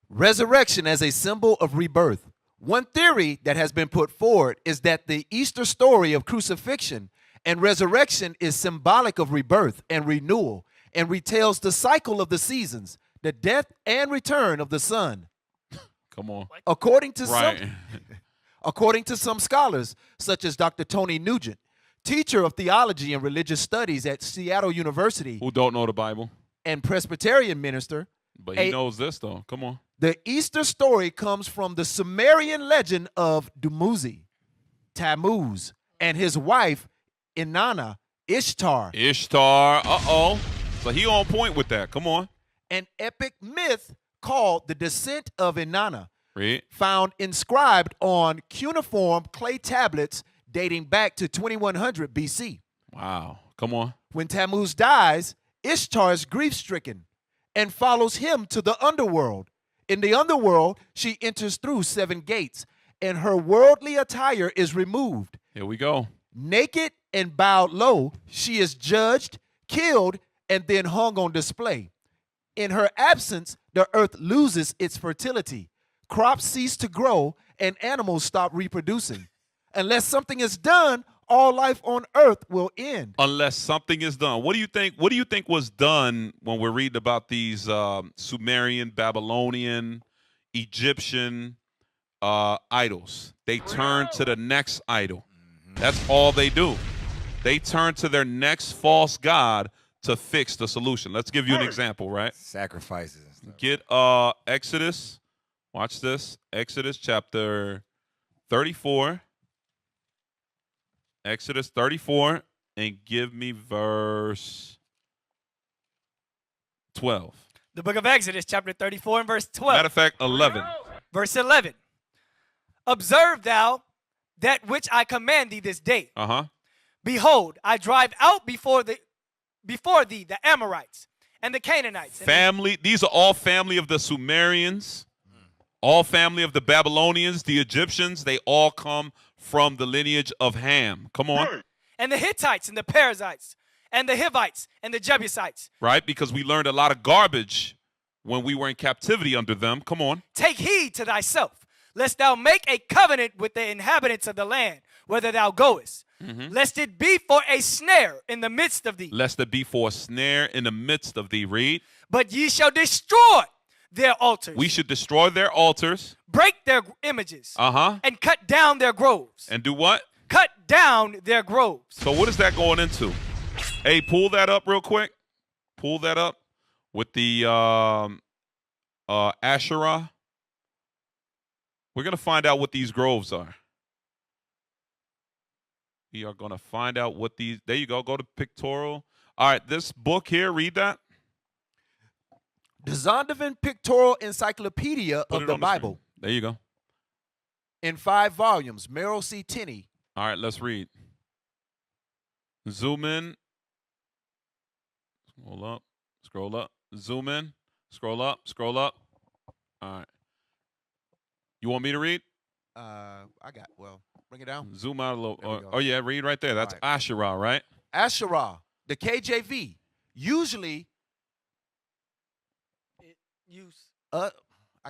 Resurrection as a symbol of rebirth. One theory that has been put forward is that the Easter story of crucifixion and resurrection is symbolic of rebirth and renewal and retells the cycle of the seasons, the death and return of the sun. Come on. According to Right. According to some scholars, such as Dr. Tony Nugent, teacher of theology and religious studies at Seattle University Who don't know the Bible, and Presbyterian minister, but he Hey. knows this though. Come on. the Easter story comes from the Sumerian legend of Dumuzi, Tammuz, and his wife, Inanna, Ishtar, Ishtar. Uh-oh. So he on point with that. Come on. an epic myth called the Descent of Inanna, Read. found inscribed on cuneiform clay tablets dating back to 2100 BC. Wow. Come on. When Tammuz dies, Ishtar is grief-stricken. and follows him to the underworld. In the underworld, she enters through 7 gates, and her worldly attire is removed. Here we go. Naked and bowed low, she is judged, killed, and then hung on display. In her absence, the earth loses its fertility. Crops cease to grow, and animals stop reproducing. Unless something is done, all life on earth will end. Unless something is done. What do you think? What do you think was done when we're reading about these Sumerian, Babylonian, Egyptian idols? They turn to the next idol. That's all they do. They turn to their next false god to fix the solution. Let's give you an example, right? Sacrifices and stuff. Get Exodus. Watch this. Exodus chapter 34. Exodus 34, and give me verse 12. The book of Exodus, chapter 34 and verse 12. Matter of fact, 11. Verse 11. Observe thou that which I command thee this day. Behold, I drive out before thee the Amorites and the Canaanites. Family. These are all family of the Sumerians, all family of the Babylonians, the Egyptians. They all come from the lineage of Ham. Come on. And the Hittites and the Perizzites and the Hivites and the Jebusites. Right? Because we learned a lot of garbage when we were in captivity under them. Come on. Take heed to thyself, lest thou make a covenant with the inhabitants of the land, whither thou goest. Lest it be for a snare in the midst of thee. Lest it be for a snare in the midst of thee. Read. But ye shall destroy their altars. We should destroy their altars. Break their images. And cut down their groves. And do what? Cut down their groves. So what is that going into? Hey, pull that up real quick. Pull that up with the Asherah. We're going to find out what these groves are. We are going to find out what these, there you go, go to pictorial. All right, this book here, read that. The Zondervan Pictorial Encyclopedia Put of it the on Bible. screen. There you go. In 5 volumes, Merrill C. Tenney. All right, let's read. Zoom in. Scroll up. Scroll up. Zoom in. Scroll up. Scroll up. All right. You want me to read? Bring it down. Zoom out a little. There we go. Oh, yeah, read right there. That's All Asherah, right? Asherah, the KJV, usually, I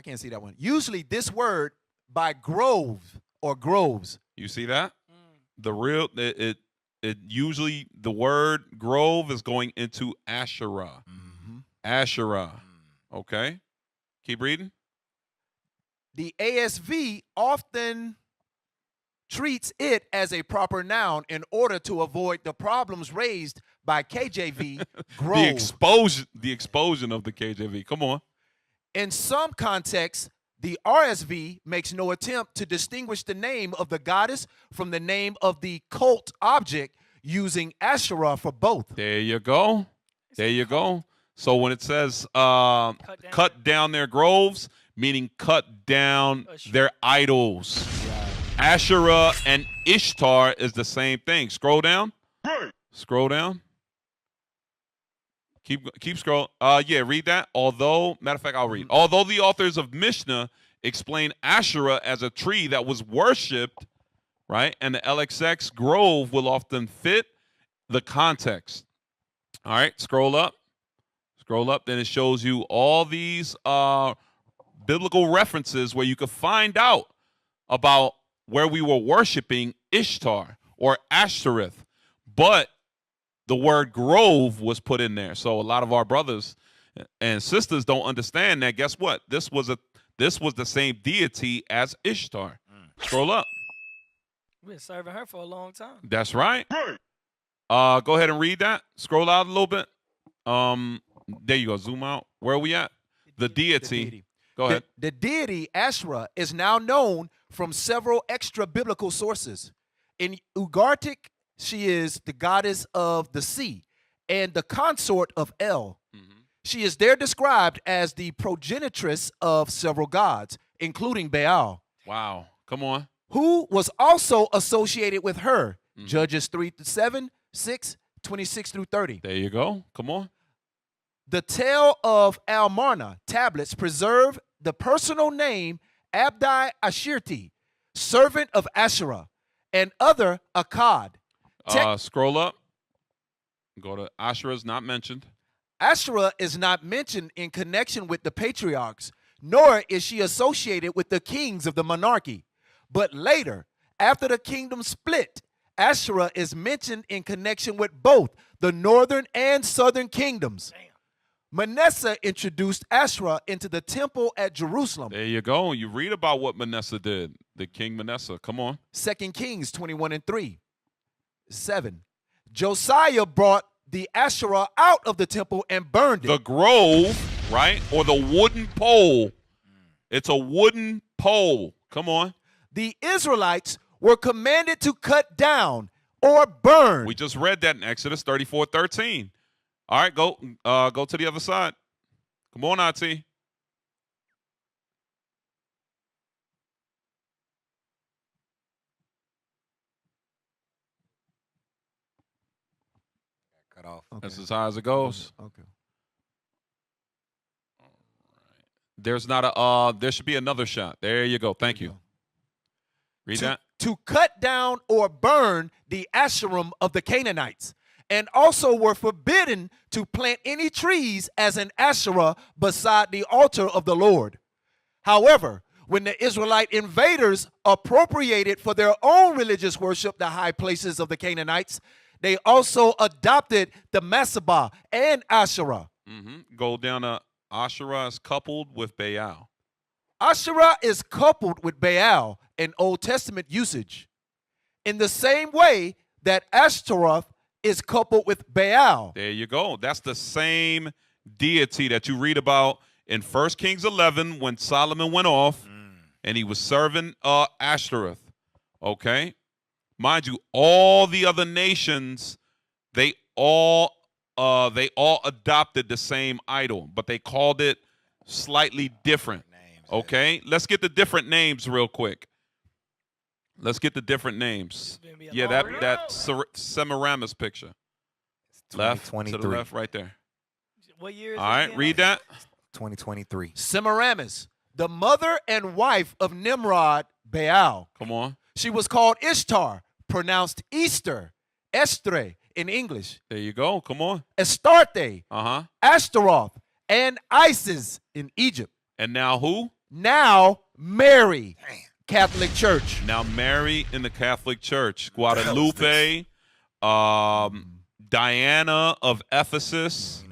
can't see that one. Usually this word by grove or groves. You see that? The real, it usually, the word grove is going into Asherah. Asherah. Okay. Keep reading. The ASV often treats it as a proper noun in order to avoid the problems raised by KJV grove. The explosion of the KJV. Come on. In some contexts, the RSV makes no attempt to distinguish the name of the goddess from the name of the cult object, using Asherah for both. There you go. There you go. So when it says cut down their groves, meaning cut down their idols. Asherah and Ishtar is the same thing. Scroll down. Scroll down. Keep scroll. Yeah, read that. Although, matter of fact, I'll read. Although the authors of Mishnah explain Asherah as a tree that was worshipped, right? And the LXX grove will often fit the context. All right, scroll up. Scroll up. Then it shows you all these biblical references where you could find out about where we were worshiping Ishtar or Ashtoreth. But the word grove was put in there. So a lot of our brothers and sisters don't understand that. Guess what? This was the same deity as Ishtar. Scroll up. We've been serving her for a long time. That's right. Go ahead and read that. Scroll out a little bit. There you go. Zoom out. Where are we at? The deity. Go ahead. The deity Asherah is now known from several extra biblical sources. In Ugartic, she is the goddess of the sea and the consort of El. She is there described as the progenitress of several gods, including Baal. Wow. Come on. Who was also associated with her. Judges 3-7, 6, 26 through 30. There you go. Come on. The Tale of Almarna tablets preserve the personal name Abdi Ashirti, servant of Asherah, and other Akkad. Scroll up. Go to Asherah's not mentioned. Asherah is not mentioned in connection with the patriarchs, nor is she associated with the kings of the monarchy. But later, after the kingdom split, Asherah is mentioned in connection with both the northern and southern kingdoms. Manasseh introduced Asherah into the temple at Jerusalem. There you go. You read about what Manasseh did. The king Manasseh. Come on. 2 Kings 21:3. 7. Josiah brought the Asherah out of the temple and burned it. The grove, right? Or the wooden pole. It's a wooden pole. Come on. The Israelites were commanded to cut down or burn. We just read that in Exodus 34:13. All right, go to the other side. Come on, IT. Cut off. That's as high as it goes. Okay. There's not a there should be another shot. There you go. Thank you. Read that. To cut down or burn the Asherim of the Canaanites, and also were forbidden to plant any trees as an Asherah beside the altar of the Lord. However, when the Israelite invaders appropriated for their own religious worship the high places of the Canaanites, they also adopted the Massabah and Asherah. Go down to Asherah is coupled with Baal. Asherah is coupled with Baal in Old Testament usage, in the same way that Ashtaroth is coupled with Baal. There you go. That's the same deity that you read about in 1 Kings 11 when Solomon went off and he was serving Ashtaroth. Okay? Mind you, all the other nations, they all adopted the same idol, but they called it slightly different. Okay? Let's get the different names real quick. Let's get the different names. Yeah, that Semiramis picture. Left to the left right there. What year is All right, read that. 2023. Semiramis, the mother and wife of Nimrod, Baal. Come on. She was called Ishtar, pronounced Easter, Estre in English. There you go. Come on. Astarte, Uh-huh. Ashtaroth, and Isis in Egypt. And now who? Now Mary, Catholic Church. Now Mary in the Catholic Church. Guadalupe, Diana of Ephesus,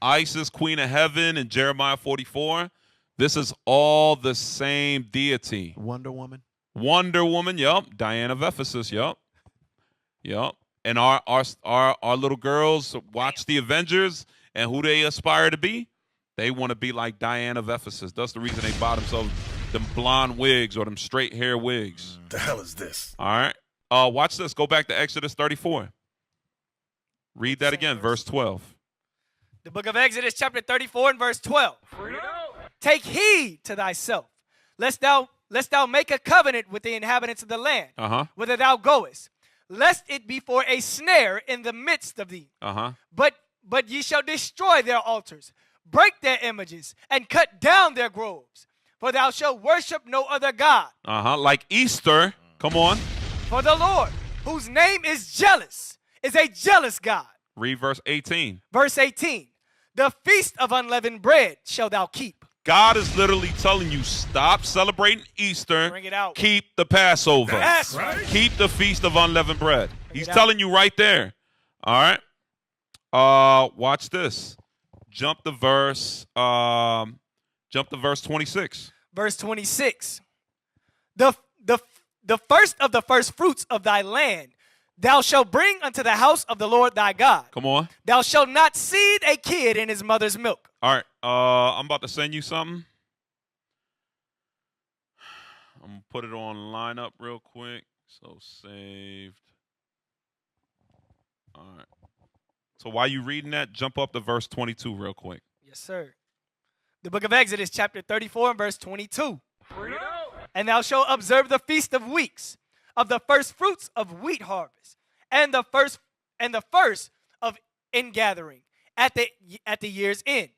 Isis, Queen of Heaven, in Jeremiah 44. This is all the same deity. Wonder Woman. Wonder Woman, yup. Diana of Ephesus, yup. Yup. And our little girls watch the Avengers, and who they aspire to be? They want to be like Diana of Ephesus. That's the reason they buy themselves them blonde wigs or them straight hair wigs. The hell is this? All right. Watch this. Go back to Exodus 34. Read that again, verse 12. The book of Exodus, chapter 34 and verse 12. Take heed to thyself, lest thou make a covenant with the inhabitants of the land, whither thou goest, lest it be for a snare in the midst of thee. But ye shall destroy their altars, break their images, and cut down their groves. For thou shalt worship no other God. Like Easter. Come on. For the Lord, whose name is jealous, is a jealous God. Read verse 18. Verse 18. The feast of unleavened bread shall thou keep. God is literally telling you, stop celebrating Easter. Bring it out. Keep the Passover. That's right. Keep the feast of unleavened bread. He's it out. telling you right there. All right. Watch this. Jump to verse 26. Verse 26. The first of the first fruits of thy land thou shalt bring unto the house of the Lord thy God. Come on. Thou shalt not seed a kid in his mother's milk. All right. I'm about to send you something. I'm going to put it on lineup real quick. So saved. All right. So while you reading that, jump up to verse 22 real quick. Yes, sir. The book of Exodus, chapter 34 and verse 22. And thou shalt observe the feast of weeks, of the first fruits of wheat harvest, and the first of ingathering, at the year's end.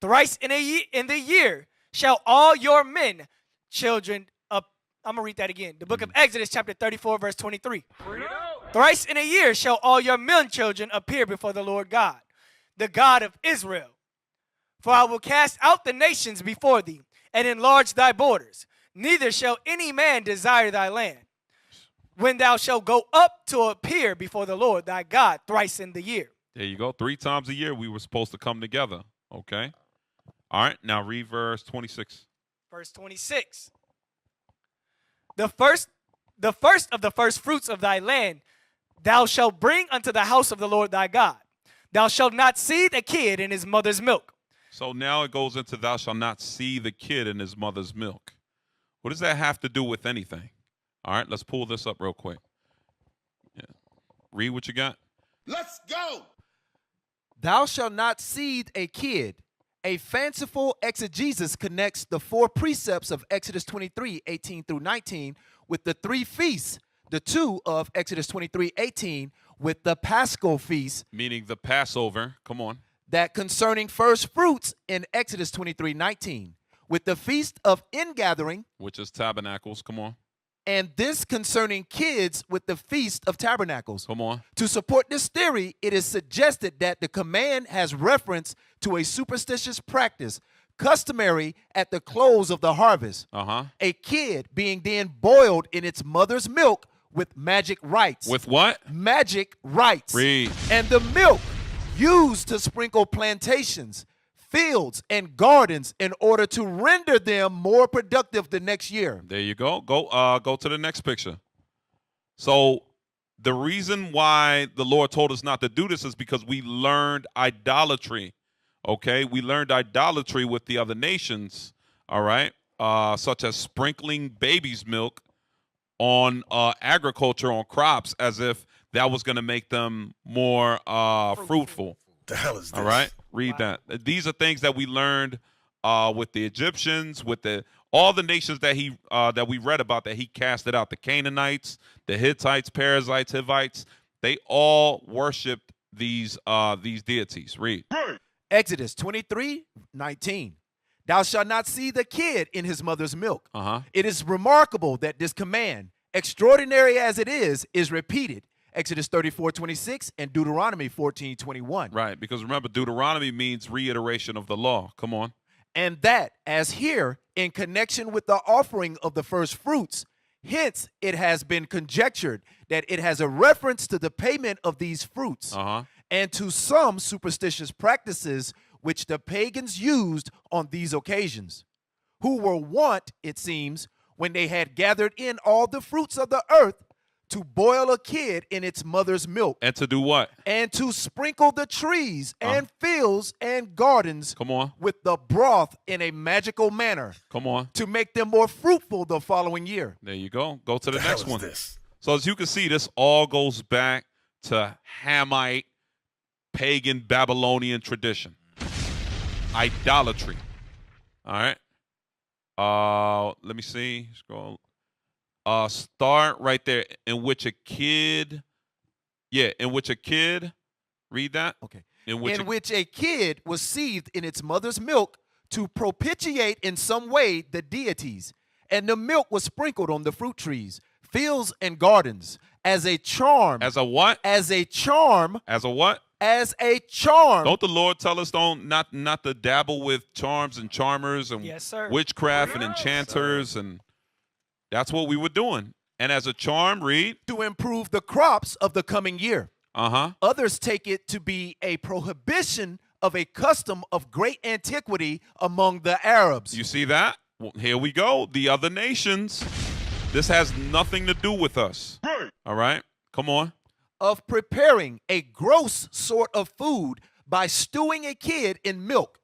Thrice in the year shall all your men, children up. I'm gonna read that again. The book of Exodus, chapter 34, verse 23. Thrice in a year shall all your men children appear before the Lord God, the God of Israel. For I will cast out the nations before thee, and enlarge thy borders. Neither shall any man desire thy land, when thou shalt go up to appear before the Lord thy God thrice in the year. There you go. 3 times a year we were supposed to come together. Okay. All right. Now read verse 26. Verse 26. The first of the first fruits of thy land thou shalt bring unto the house of the Lord thy God. Thou shalt not seethe a kid in his mother's milk. So now it goes into thou shalt not see the kid in his mother's milk. What does that have to do with anything? All right, let's pull this up real quick. Yeah. Read what you got. Let's go. Thou shalt not seethe a kid. A fanciful exegesis connects the 4 precepts of Exodus 23, 18 through 19 with the 3 feasts, the 2 of Exodus 23, 18 with the Paschal feast. Meaning the Passover. Come on. That concerning first fruits in Exodus 23, 19 with the feast of ingathering. Which is tabernacles. Come on. And this concerning kids with the Feast of Tabernacles. Come on. To support this theory, it is suggested that the command has reference to a superstitious practice customary at the close of the harvest. A kid being then boiled in its mother's milk with magic rites. With what? Magic rites. Read. And the milk used to sprinkle plantations, fields, and gardens in order to render them more productive the next year. There you go. Go to the next picture. So the reason why the Lord told us not to do this is because we learned idolatry. Okay, we learned idolatry with the other nations. All right, such as sprinkling baby's milk on agriculture, on crops, as if that was going to make them more fruitful. The hell is this? All right, read that. These are things that we learned with the Egyptians, with all the nations that we read about that he casted out. The Canaanites, the Hittites, Perizzites, Hivites, they all worshipped these deities. Read. Exodus 23, 19. Thou shalt not see the kid in his mother's milk. It is remarkable that this command, extraordinary as it is repeated. Exodus 34, 26 and Deuteronomy 14, 21. Right, because remember, Deuteronomy means reiteration of the law. Come on. And that, as here, in connection with the offering of the first fruits, hence it has been conjectured that it has a reference to the payment of these fruits and to some superstitious practices which the pagans used on these occasions, who were wont, it seems, when they had gathered in all the fruits of the earth, to boil a kid in its mother's milk. And to do what? And to sprinkle the trees and fields and gardens with the broth in a magical manner. Come on. To make them more fruitful the following year. There you go. Go to the next one. This? So as you can see, this all goes back to Hamite, pagan, Babylonian tradition. Idolatry. All right. Let me see. Scroll. Start right there, in which a kid, read that. Okay. In which a kid was seethed in its mother's milk to propitiate in some way the deities, and the milk was sprinkled on the fruit trees, fields, and gardens as a charm. As a what? As a charm. As a what? As a charm. Don't the Lord tell us not to dabble with charms and charmers and witchcraft and enchanters and that's what we were doing. And as a charm, read. To improve the crops of the coming year. Others take it to be a prohibition of a custom of great antiquity among the Arabs. You see that? Well, here we go. The other nations. This has nothing to do with us. All right? Come on. Of preparing a gross sort of food by stewing a kid in milk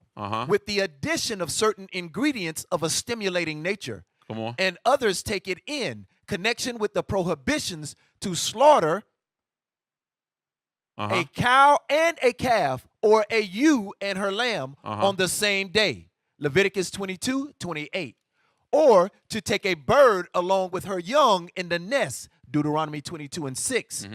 with the addition of certain ingredients of a stimulating nature. Come on. And others take it in connection with the prohibitions to slaughter a cow and a calf, or a ewe and her lamb on the same day. Leviticus 22, 28. Or to take a bird along with her young in the nest. Deuteronomy 22 and 6.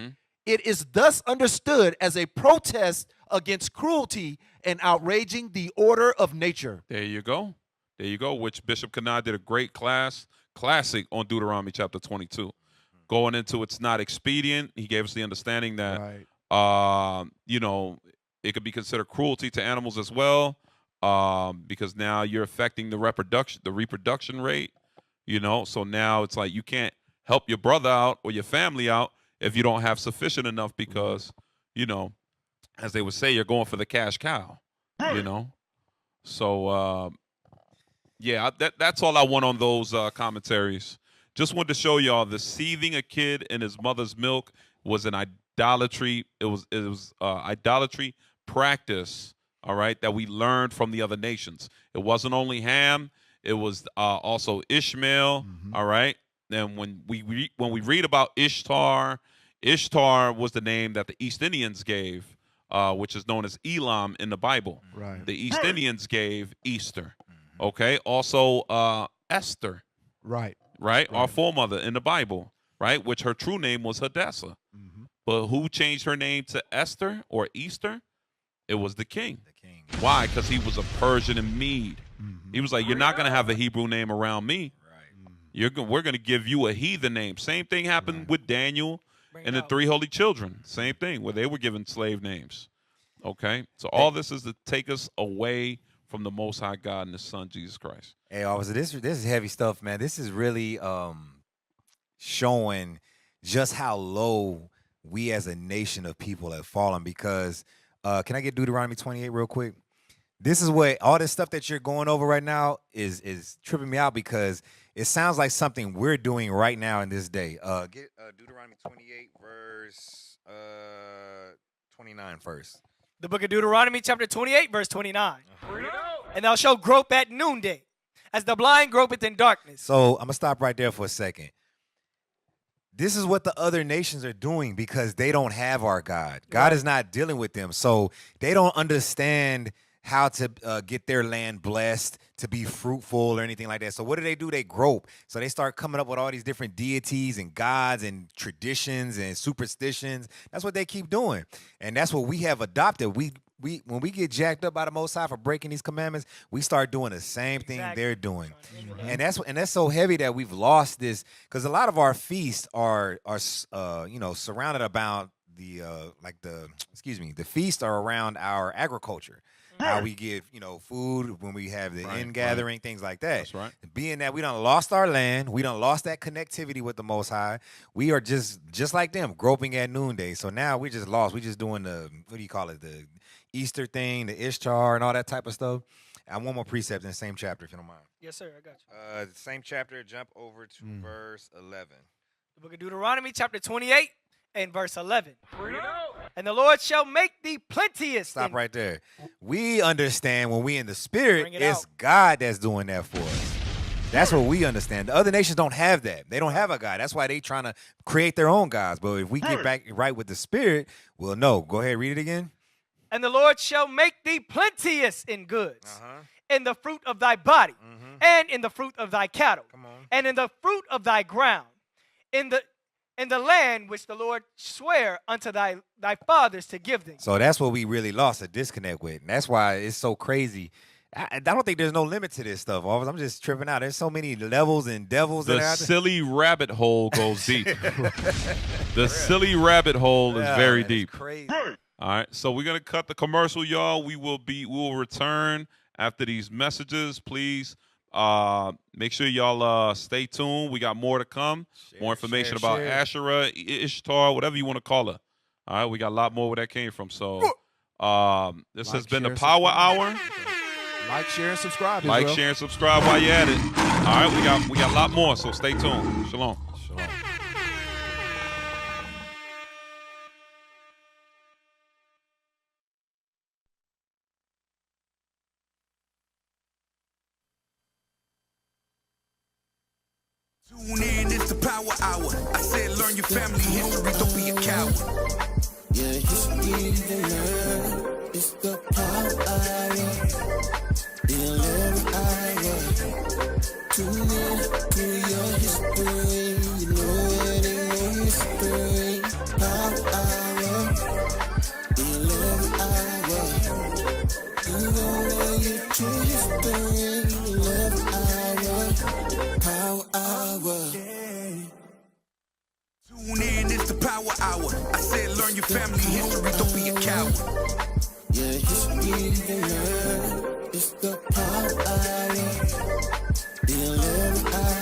It is thus understood as a protest against cruelty and outraging the order of nature. There you go. There you go. Which Bishop Kanai did a great classic on Deuteronomy chapter 22. Going into it's not expedient. He gave us the understanding that, it could be considered cruelty to animals as well, because now you're affecting the reproduction rate. So now it's like you can't help your brother out or your family out if you don't have sufficient enough because, as they would say, you're going for the cash cow, So, that's all I want on those commentaries. Just wanted to show y'all the seething a kid in his mother's milk was an idolatry. It was idolatry practice, all right, that we learned from the other nations. It wasn't only Ham. It was also Ishmael, all right? And when we read about Ishtar was the name that the East Indians gave, which is known as Elam in the Bible. Right. The East Indians gave Easter, okay? Also Esther. Right. Right? Our foremother in the Bible, right? Which her true name was Hadassah. But who changed her name to Esther or Easter? It was the king. Why? Because he was a Persian and Mede. He was like, you're not going to have a Hebrew name around me. We're going to give you a heathen name. Same thing happened with Daniel and the three holy children. Same thing, where they were given slave names. Okay? So all this is to take us away from the Most High God and His Son, Jesus Christ. Hey, officer, this is heavy stuff, man. This is really showing just how low we as a nation of people have fallen because can I get Deuteronomy 28 real quick? This is what all this stuff that you're going over right now is tripping me out because it sounds like something we're doing right now in this day. Get Deuteronomy 28 verse 29 first. The book of Deuteronomy chapter 28 verse 29. And thou shalt grope at noonday, as the blind gropeth in darkness. So I'm going to stop right there for a second. This is what the other nations are doing because they don't have our God. God is not dealing with them. So they don't understand how to get their land blessed, to be fruitful or anything like that. So what do? They grope. So they start coming up with all these different deities and gods and traditions and superstitions. That's what they keep doing. And that's what we have adopted. We when we get jacked up by the Most High for breaking these commandments, we start doing the same thing they're doing. And that's so heavy that we've lost this because a lot of our feasts are surrounded about the feasts are around our agriculture. How we give, food when we have the gathering, things like that. That's right. Being that we done lost our land, we done lost that connectivity with the Most High. We are just like them, groping at noonday. So now we just lost. We just doing the, the Easter thing, the Ishtar and all that type of stuff. And one more precept in the same chapter, if you don't mind. Yes, sir, I got you. Same chapter, jump over to verse 11. The book of Deuteronomy chapter 28 and verse 11. And the Lord shall make thee plenteous. Stop right there. We understand when we in the spirit, it's out. God that's doing that for us. That's what we understand. The other nations don't have that. They don't have a God. That's why they trying to create their own gods. But if we get back right with the spirit, we'll know. Go ahead, read it again. And the Lord shall make thee plenteous in goods, in the fruit of thy body, and in the fruit of thy cattle, and in the fruit of thy ground, in the land which the Lord sware unto thy fathers to give thee. So that's what we really lost a disconnect with. And that's why it's so crazy. I don't think there's no limit to this stuff. I'm just tripping out. There's so many levels and devils. The silly rabbit hole goes deep. The silly rabbit hole is very deep. Crazy. All right, so we're gonna cut the commercial, y'all. We will return after these messages. Please make sure y'all stay tuned. We got more to come. More information about Asherah, Ishtar, whatever you want to call her. All right, we got a lot more where that came from. So this has been the Power Hour. Like, share, and subscribe. Like, share, and subscribe while you're at it. All right, we got a lot more, so stay tuned. Shalom. Shalom. Tune in, it's the Power Hour. I said learn your family history, don't be a coward. Yeah, history to learn. It's the Power Hour. The 11th hour. Tune in to your history. You know it ain't no mystery. Power Hour. The 11th hour. hour. I said learn your family history, don't be a coward. Yeah, history to learn. It's the power the 11th hour.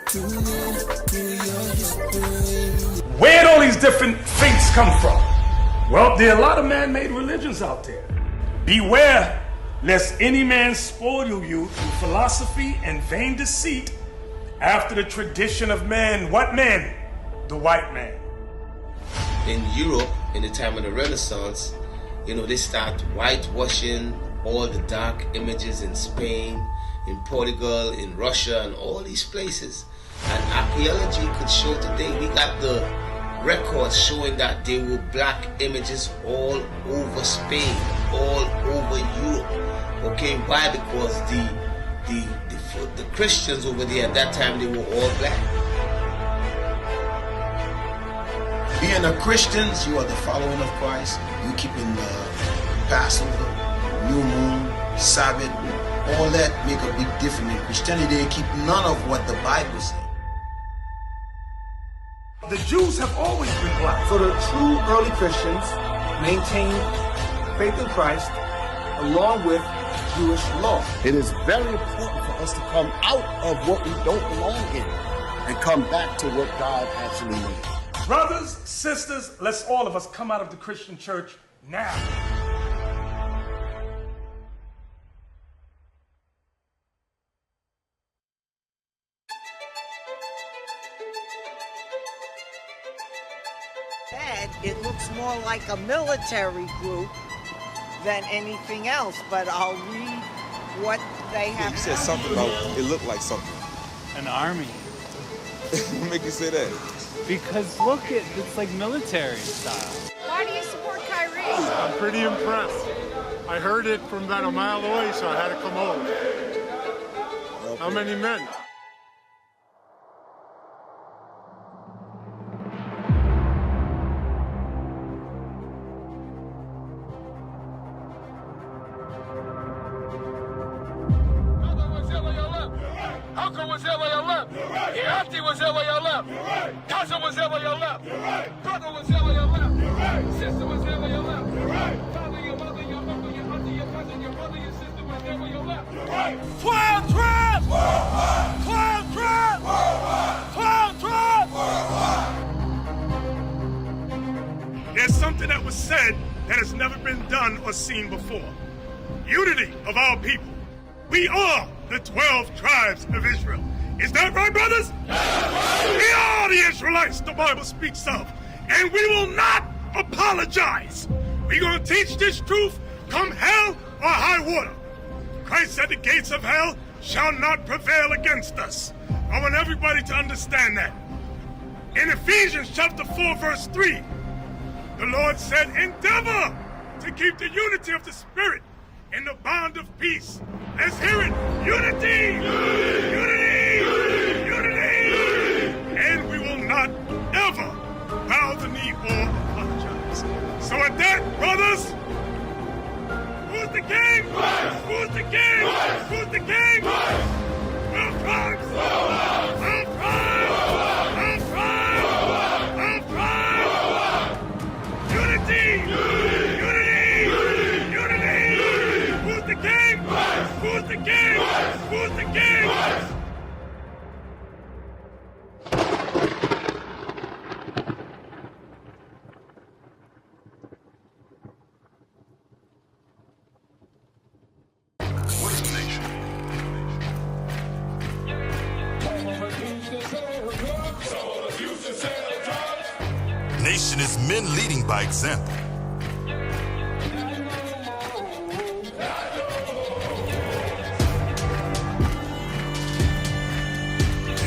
Tune in to your history. Where'd all these different faiths come from? Well, there are a lot of man-made religions out there. Beware lest any man spoil you through philosophy and vain deceit after the tradition of man. What man? The white man. In Europe, in the time of the Renaissance, they start whitewashing all the dark images in Spain, in Portugal, in Russia, and all these places. And archaeology could show today, we got the records showing that there were black images all over Spain, all over Europe. Okay, why? Because the Christians over there at that time, they were all black. Being a Christian, you are the following of Christ. You keeping the Passover, New Moon, Sabbath, all that make a big difference. In Christianity, they keep none of what the Bible says. The Jews have always been black. So the true early Christians maintained faith in Christ along with Jewish law. It is very important for us to come out of what we don't belong in and come back to what God actually means. Brothers, sisters, let's all of us come out of the Christian church now. It looks more like a military group than anything else, but I'll read what they have. You said something about it looked like something. An army. What make you say that? Because look, it's like military style. Why do you support Kyrie? I'm pretty impressed. I heard it from about a mile away, so I had to come over. Okay. How many men? Uncle was there where you left. Your auntie was there where you left. Cousin was there where you left. Brother was there where you left. Sister was there where you left. Father, your mother, your uncle, your auntie, your cousin, your brother, your sister was there where you left. 12 tribes! 12 tribes! 12 tribes! There's something that was said that has never been done or seen before. Unity of our people. We are the 12 tribes of Israel. Is that right, brothers? We are the Israelites the Bible speaks of, and we will not apologize. We're going to teach this truth come hell or high water. Christ said the gates of hell shall not prevail against us. I want everybody to understand that. In Ephesians chapter 4, verse 3, the Lord said, endeavor to keep the unity of the Spirit in the bond of peace. Let's hear it. Unity! Unity! Unity! Unity! And we will not ever bow the knee or apologize. So at that, brothers, who's the king? Who's the king? Who's the king? 12 tribes! 12 tribes! 12 tribes! 12 tribes! Unity! Who's the king? Who's the king? What is the nation? Nation is men leading by example.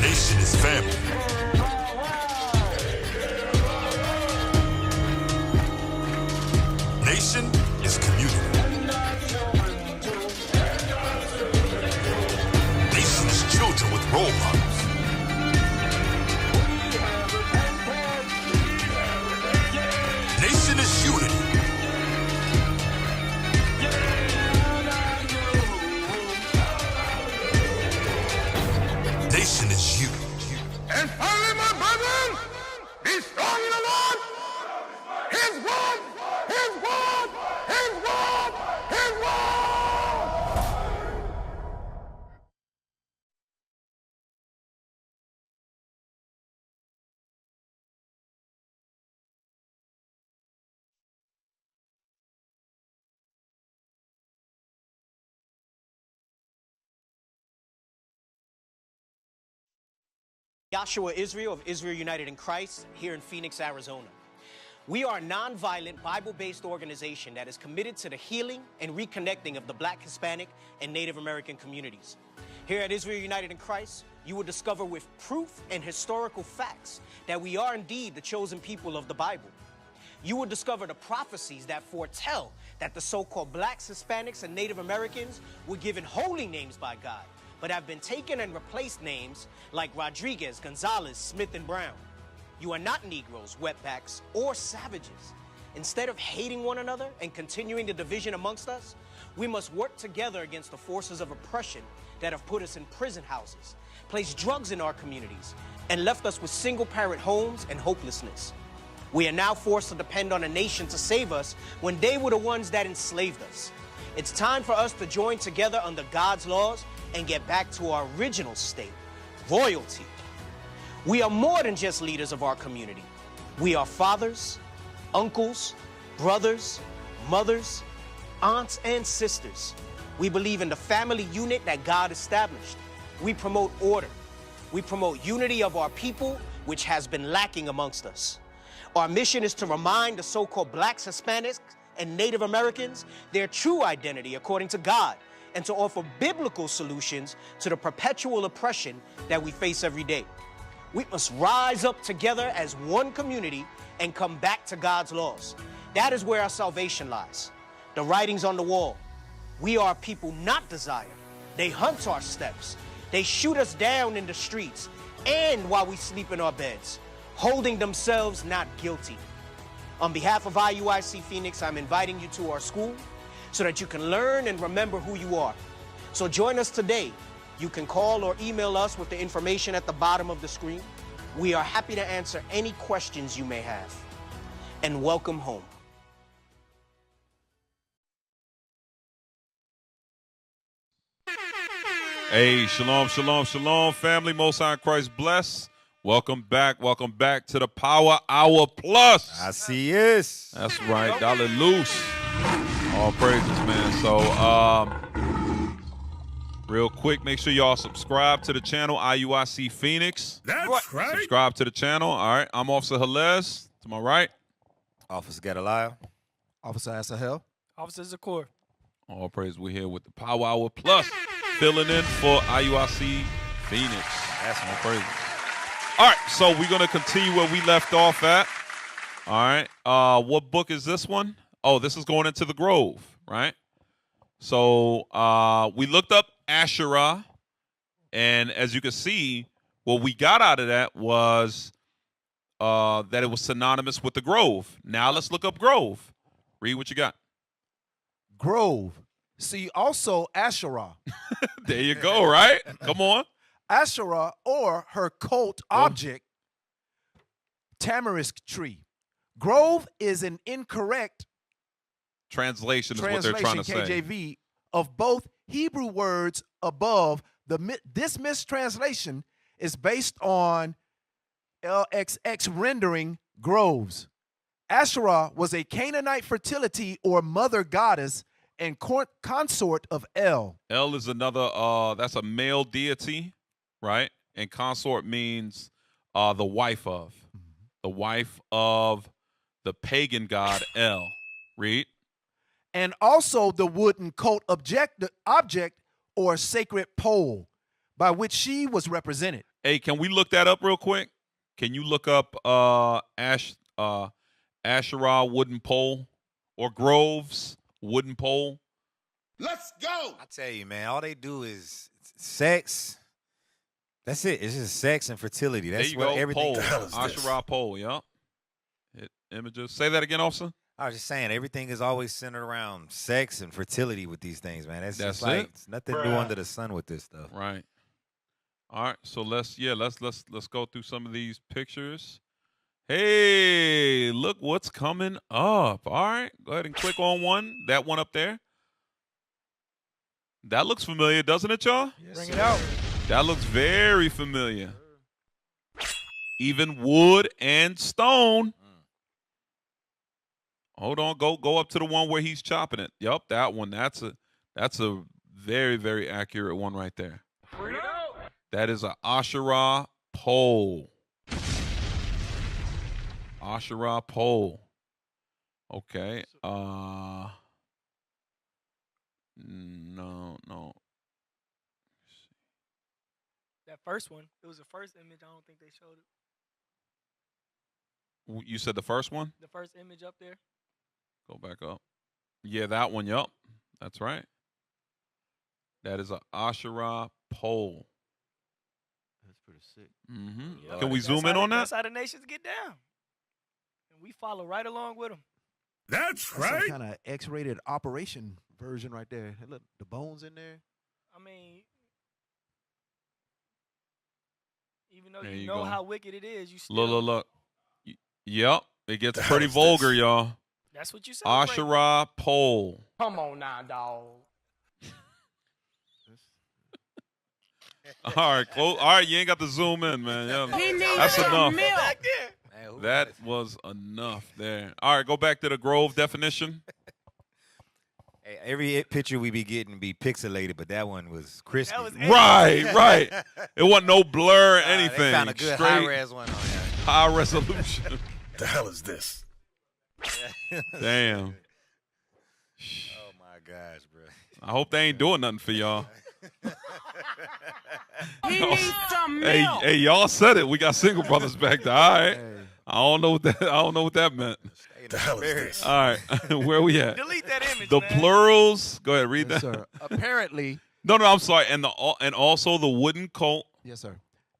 Nation is family. Nation is community. Nation is children with role models. Nation is unity. Nation is you. And finally, my brethren, be strong in the Lord Joshua Israel of Israel United in Christ here in Phoenix, Arizona. We are a nonviolent, Bible-based organization that is committed to the healing and reconnecting of the Black, Hispanic, and Native American communities. Here at Israel United in Christ, you will discover with proof and historical facts that we are indeed the chosen people of the Bible. You will discover the prophecies that foretell that the so-called Blacks, Hispanics, and Native Americans were given holy names by God, but have been taken and replaced names like Rodriguez, Gonzalez, Smith, and Brown. You are not Negroes, wetbacks, or savages. Instead of hating one another and continuing the division amongst us, we must work together against the forces of oppression that have put us in prison houses, placed drugs in our communities, and left us with single-parent homes and hopelessness. We are now forced to depend on a nation to save us when they were the ones that enslaved us. It's time for us to join together under God's laws and get back to our original state, royalty. We are more than just leaders of our community. We are fathers, uncles, brothers, mothers, aunts, and sisters. We believe in the family unit that God established. We promote order. We promote unity of our people, which has been lacking amongst us. Our mission is to remind the so-called Blacks, Hispanics, and Native Americans their true identity according to God, and to offer biblical solutions to the perpetual oppression that we face every day. We must rise up together as one community and come back to God's laws. That is where our salvation lies. The writings on the wall. We are a people not desired. They hunt our steps. They shoot us down in the streets and while we sleep in our beds, holding themselves not guilty. On behalf of IUIC Phoenix, I'm inviting you to our school so that you can learn and remember who you are. So join us today. You can call or email us with the information at the bottom of the screen. We are happy to answer any questions you may have. And welcome home. Hey, shalom, shalom, shalom, family. Most High Christ bless. Welcome back to the Power Hour Plus. I see yes. That's right, dollar loose. All praises, man. So, real quick, make sure y'all subscribe to the channel, IUIC Phoenix. That's right. Subscribe to the channel. All right, I'm Officer Halez. To my right, Officer Gadaliah. Officer Asahel. Officer Zakor. all praise. We're here with the Power Hour Plus, filling in for IUIC Phoenix. That's all praise. All right, so we're going to continue where we left off at. All right, what book is this one? Oh, this is going into the Grove, right? So we looked up Asherah, and as you can see, what we got out of that was that it was synonymous with the Grove. Now let's look up Grove. Read what you got. Grove. See, also Asherah. There you go, right? Come on. Asherah, or her cult object, tamarisk tree. Grove is an incorrect translation is what they're trying to say. KJV, of both Hebrew words above. This mistranslation is based on LXX rendering groves. Asherah was a Canaanite fertility or mother goddess and consort of El. El is another, that's a male deity, right? And consort means the wife of. The wife of the pagan god El. Read. And also the wooden cult object or sacred pole by which she was represented. Hey, can we look that up real quick? Can you look up Asherah wooden pole or Groves wooden pole? Let's go. I tell you, man, all they do is sex. That's it. It's just sex and fertility. That's there you what go. everything Pole. Asherah pole. Yep. Hit images. Say that again, officer. I was just saying, everything is always centered around sex and fertility with these things, man. That's just it. like it's nothing new under the sun with this stuff. Right. All right. So let's go through some of these pictures. Hey, look what's coming up. All right. Go ahead and click on one. That one up there. That looks familiar, doesn't it, y'all? Yes, bring it out. That looks very familiar. Even wood and stone. Hold on, go up to the one where he's chopping it. Yup, that one. That's a very, very accurate one right there. That is a Asherah pole. Asherah pole. Okay. No. That first one, it was the first image. I don't think they showed it. You said the first one? The first image up there. Go back up. Yeah, that one. Yup. That's right. That is a Asherah pole. That's pretty sick. Mm-hmm. Yeah, Can we zoom in on that? That's how the nations get down. And we follow right along with them. That's Some right. kind of X-rated operation version right there. Hey, look, the bones in there. I mean, even though There you you know go. how wicked it is, you still. Look. Yep. It gets pretty vulgar, y'all. That's what you said. Asherah pole. Come on now, dog. All right, close. All right, you ain't got to zoom in, man. Yeah, He needs that's some enough. milk. Back there. That was enough there. All right, go back to the Grove definition. Hey, every picture we be getting be pixelated, but that one was crispy. That was Right. It wasn't no blur or anything. They found a good Straight high-res one on there. high resolution. The hell is this? Damn. Oh my gosh, bro. I hope they ain't doing nothing for y'all. He needs some Hey, milk. hey, y'all said it. We got single brothers back there. All right. I don't know what that meant. The hell is this? All right. Where we at? Delete that image, The man. plurals. Go ahead, read Yes, that. sir. Apparently, No, I'm sorry. And also the wooden colt. yes, sir.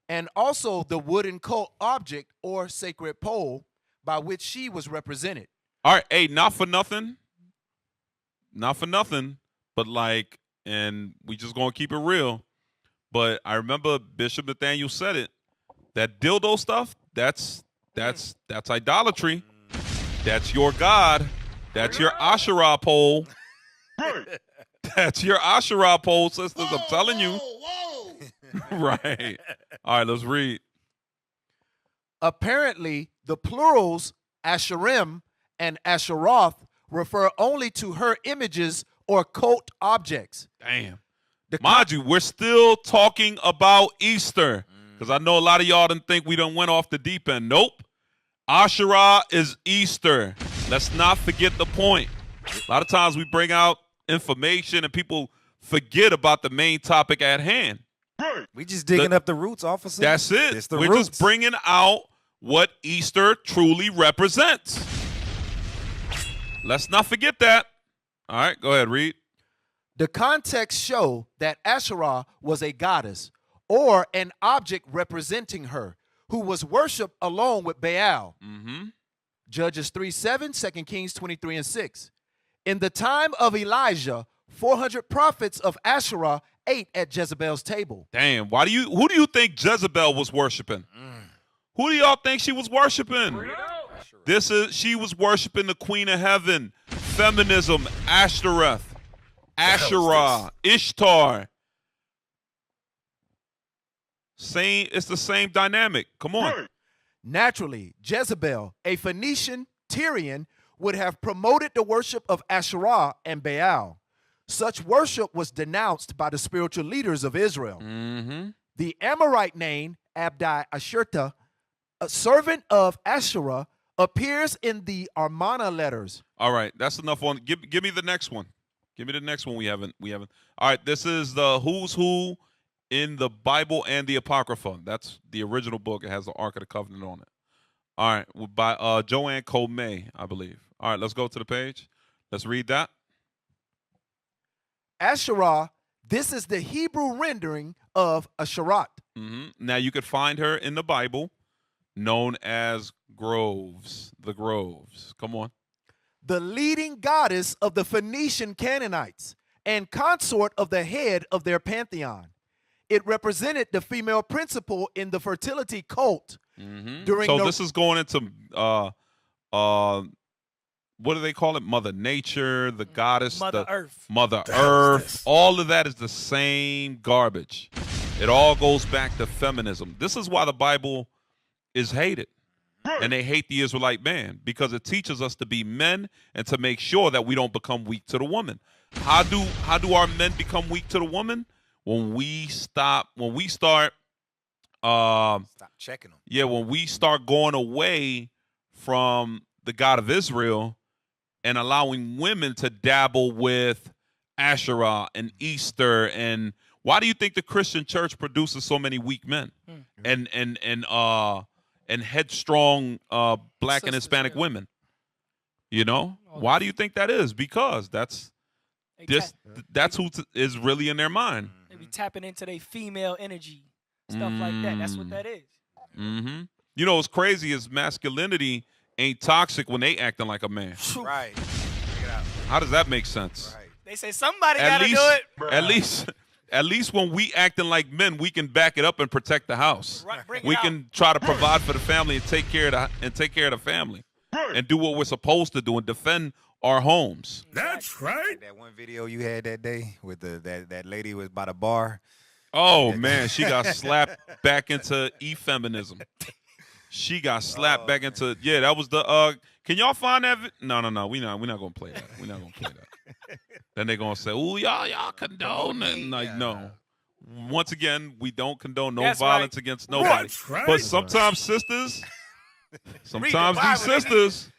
And also the wooden cult object or sacred pole by which she was represented. All right. Hey, not for nothing, but like, and we just gonna keep it real. But I remember Bishop Nathaniel said it. That dildo stuff, that's idolatry. That's your God. That's your Asherah pole. That's your Asherah pole, sisters. I'm telling you. Right. All right, let's read. Apparently, the plurals Asherim and Asheroth refer only to her images or cult objects. Damn. Mind you, we're still talking about Easter. Because I know a lot of y'all didn't think we done went off the deep end. Nope. Asherah is Easter. Let's not forget the point. A lot of times we bring out information and people forget about the main topic at hand. We just digging up the roots, officer. That's it. It's the We're roots. just bringing out what Easter truly represents. Let's not forget that. All right, go ahead, read. The context show that Asherah was a goddess or an object representing her who was worshipped along with Baal. Mm-hmm. Judges 3:7, 2 Kings 23:6. In the time of Elijah, 400 prophets of Asherah ate at Jezebel's table. Damn, who do you think Jezebel was worshiping? Who do y'all think she was worshiping? She was worshiping the Queen of Heaven, feminism, Ashtoreth, Asherah, Ishtar. It's the same dynamic. Come on. Naturally, Jezebel, a Phoenician Tyrian, would have promoted the worship of Asherah and Baal. Such worship was denounced by the spiritual leaders of Israel. Mm-hmm. The Amorite name, Abdi Ashurta, a servant of Asherah, appears in the Armana letters. All right, that's enough on. Give me the next one. Give me the next one. We haven't. All right, this is the who's who in the Bible and the Apocrypha. That's the original book. It has the Ark of the Covenant on it. All right, by Joanne Comey, I believe. All right, let's go to the page. Let's read that. Asherah, this is the Hebrew rendering of Asherat. Mm-hmm. Now you could find her in the Bible, known as Groves. The Groves. Come on. The leading goddess of the Phoenician Canaanites and consort of the head of their pantheon. It represented the female principle in the fertility cult. Mm-hmm. During so this is going into what do they call it? Mother Nature, the goddess, Mother Earth. Mother Earth. All of that is the same garbage. It all goes back to feminism. This is why the Bible is hated. And they hate the Israelite man because it teaches us to be men and to make sure that we don't become weak to the woman. How do our men become weak to the woman? When we start Stop checking them. Yeah, when we start going away from the God of Israel and allowing women to dabble with Asherah and Easter, and why do you think the Christian church produces so many weak men and headstrong black and Hispanic women? You know, why do you think that is? Because that's who is really in their mind. They be tapping into their female energy, stuff like that. That's what that is. Mm-hmm. You know what's crazy is masculinity ain't toxic when they acting like a man. Right. How does that make sense? Right. They say somebody got to do it. At least when we acting like men, we can back it up and protect the house. Right, we can try to provide for the family and take care of the family, and do what we're supposed to do and defend our homes. That's right. Like that one video you had that day with that lady was by the bar. Oh man, she got slapped back into effeminism. She got slapped back into that was the can y'all find that? No, we're not gonna play that. We're not gonna play that. Then they're gonna say, "Ooh, y'all condone it." Like, no. Once again, we don't condone violence against nobody. Right. But sometimes sisters, these sisters,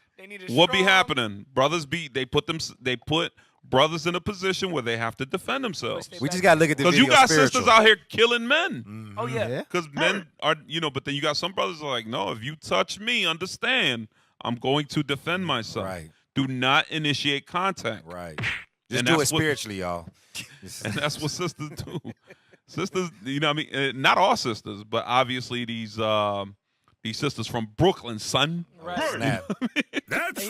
what be happening? Brothers they put brothers in a position where they have to defend themselves. We just gotta look at the because you got sisters out here killing men. Oh yeah. Because men are, but then you got some brothers who are like, no, if you touch me, understand, I'm going to defend myself. Right. Do not initiate contact. Right. Just do it spiritually, y'all. And that's what sisters do. Sisters, not all sisters, but obviously these sisters from Brooklyn, son. Right. Snap. That's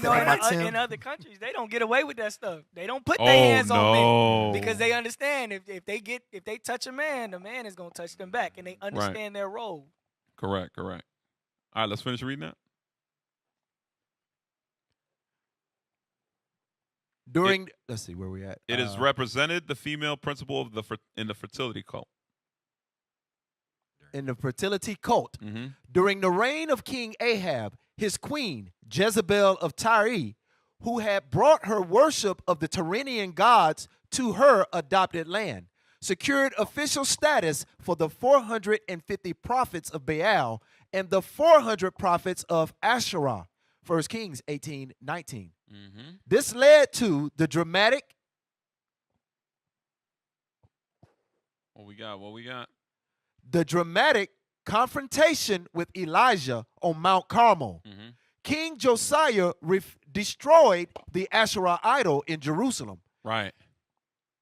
in other countries, they don't get away with that stuff. They don't put their hands on men because they understand if they touch a man, the man is gonna touch them back, and they understand their role. Correct. All right, let's finish reading that. Let's see where we at. It is represented the female principle of in the fertility cult. In the fertility cult, during the reign of King Ahab, his queen, Jezebel of Tyre, who had brought her worship of the Tyrian gods to her adopted land, secured official status for the 450 prophets of Baal and the 400 prophets of Asherah. 1 Kings 18:19. This led to the dramatic. What we got? The dramatic confrontation with Elijah on Mount Carmel. King Josiah destroyed the Asherah idol in Jerusalem. Right.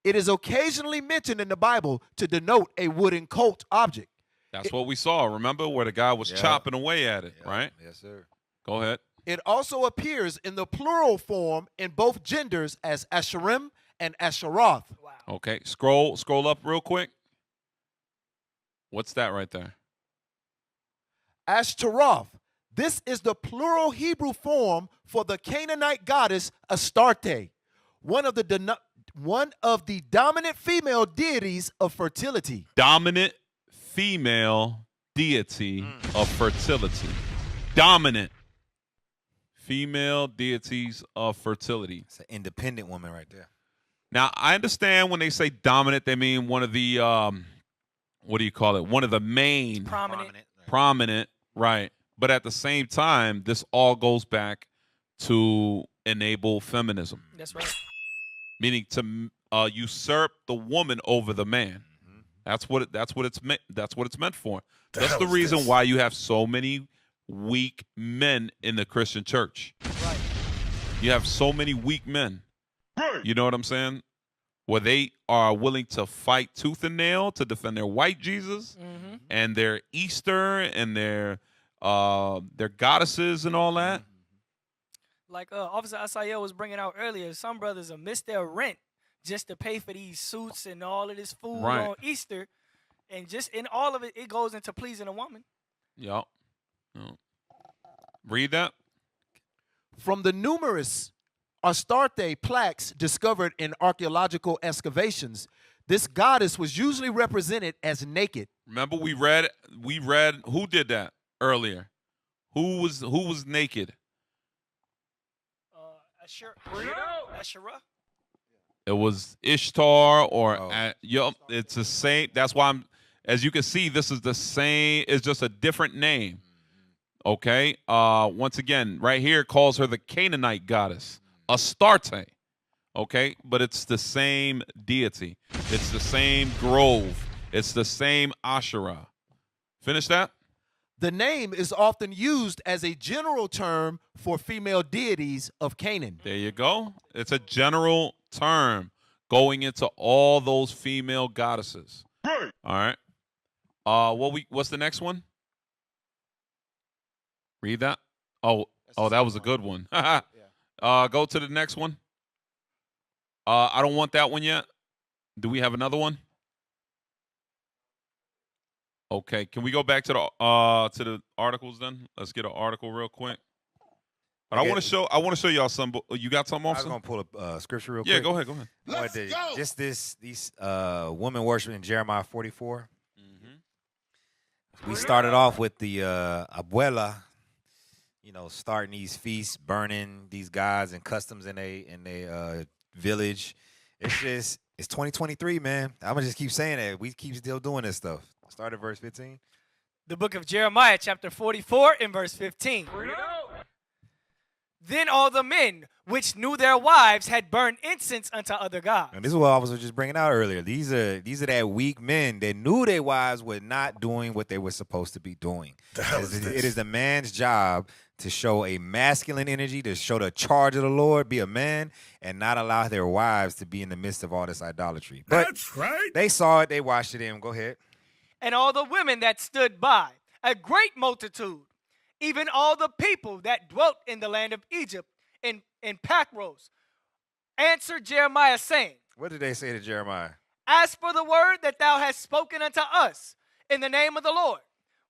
It is occasionally mentioned in the Bible to denote a wooden cult object. That's what we saw. Remember where the guy was chopping away at it, right? Yes, sir. Go ahead. It also appears in the plural form in both genders as Asherim and Asheroth. Wow. Okay, scroll up real quick. What's that right there? Ashtaroth. This is the plural Hebrew form for the Canaanite goddess Astarte, one of the dominant female deities of fertility. Dominant female deity of fertility. Dominant female deities of fertility. It's an independent woman right there. Now, I understand when they say dominant, they mean one of the what do you call it? One of the main prominent, right? But at the same time, this all goes back to enable feminism. That's right. Meaning to usurp the woman over the man. That's what it's meant. That's what it's meant for. That's the reason why you have so many weak men in the Christian church. Right. You have so many weak men. You know what I'm saying? Where they are willing to fight tooth and nail to defend their white Jesus and their Easter and their goddesses and all that. Like Officer Azariah was bringing out earlier, some brothers will miss their rent just to pay for these suits and all of this food on Easter. And just in all of it, it goes into pleasing a woman. Yep. Read that. From the numerous Astarte plaques discovered in archaeological excavations, this goddess was usually represented as naked. Remember we read who did that earlier? Who was naked? Asherah. It was Ishtar or it's the same. That's why As you can see, this is the same. It's just a different name. Okay. Once again, right here it calls her the Canaanite goddess, Astarte. Okay, but it's the same deity. It's the same grove. It's the same Asherah. Finish that? The name is often used as a general term for female deities of Canaan. There you go. It's a general term going into all those female goddesses. Right. All right. What's the next one? Read that. Oh, that was a good one. Go to the next one. I don't want that one yet. Do we have another one? Okay, can we go back to the articles then? Let's get an article real quick. But I want to show y'all some. You got something? I was gonna pull up scripture real quick. Yeah, go ahead. Let's go. Just these women worshiping in Jeremiah 44. We started off with the abuela, starting these feasts, burning these gods and customs in a village. It's 2023, man. I'm gonna just keep saying that. We keep still doing this stuff. Start at verse 15. The book of Jeremiah, chapter 44, and verse 15. Then all the men which knew their wives had burned incense unto other gods. And this is what I was just bringing out earlier. These are that weak men that knew their wives were not doing what they were supposed to be doing. It is the man's job to show a masculine energy, to show the charge of the Lord, be a man, and not allow their wives to be in the midst of all this idolatry. But that's right. They saw it. They watched it in. Go ahead. And all the women that stood by, a great multitude, even all the people that dwelt in the land of Egypt in Packros, answered Jeremiah, saying, What did they say to Jeremiah? As for the word that thou hast spoken unto us in the name of the Lord,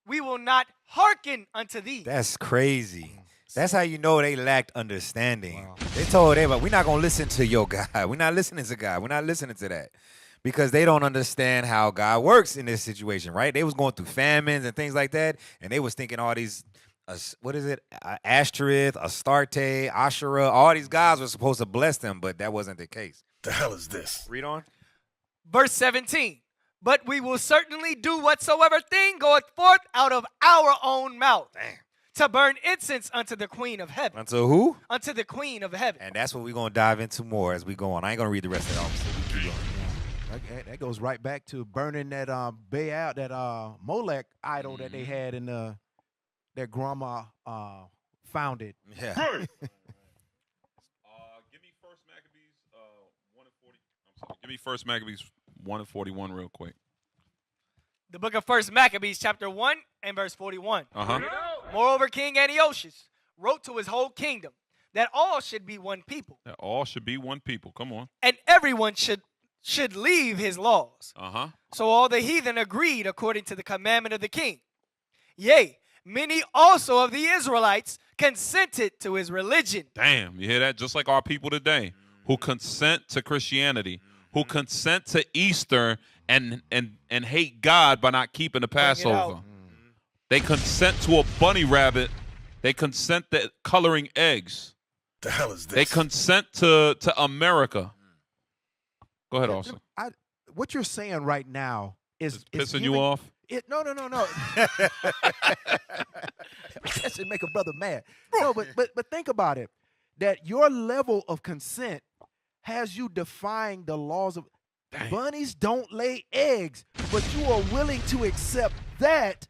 we will not hearken unto thee. That's crazy. That's how you know they lacked understanding. Wow. They told everybody, we're not going to listen to your God. We're not listening to God. We're not listening to that. Because they don't understand how God works in this situation, right? They was going through famines and things like that, and they was thinking all these, Ashtoreth, Astarte, Asherah, all these gods were supposed to bless them, but that wasn't the case. The hell is this? Read on. Verse 17. But we will certainly do whatsoever thing goeth forth out of our own mouth. Damn. To burn incense unto the Queen of Heaven. Unto who? Unto the Queen of Heaven. And that's what we're going to dive into more as we go on. I ain't going to read the rest of it. So we keep going. That goes right back to burning that Baal, that Molech idol that they had in their grandma founded. Yeah. Give me First Maccabees 1 and 40. I'm sorry. Give me First Maccabees 1 and 41 real quick. The book of First Maccabees, chapter 1 and verse 41. Moreover, King Antiochus wrote to his whole kingdom that all should be one people. That all should be one people. Come on. And everyone should leave his laws. So all the heathen agreed according to the commandment of the king. Yea, many also of the Israelites consented to his religion. Damn, you hear that? Just like our people today who consent to Christianity, who consent to Easter and hate God by not keeping the Passover. They consent to a bunny rabbit. They consent to coloring eggs. The hell is this? They consent to America. Go ahead, Austin. What you're saying right now is pissing you off? No. That should make a brother mad. No, but think about it. That your level of consent has you defying the laws of bunnies don't lay eggs, but you are willing to accept that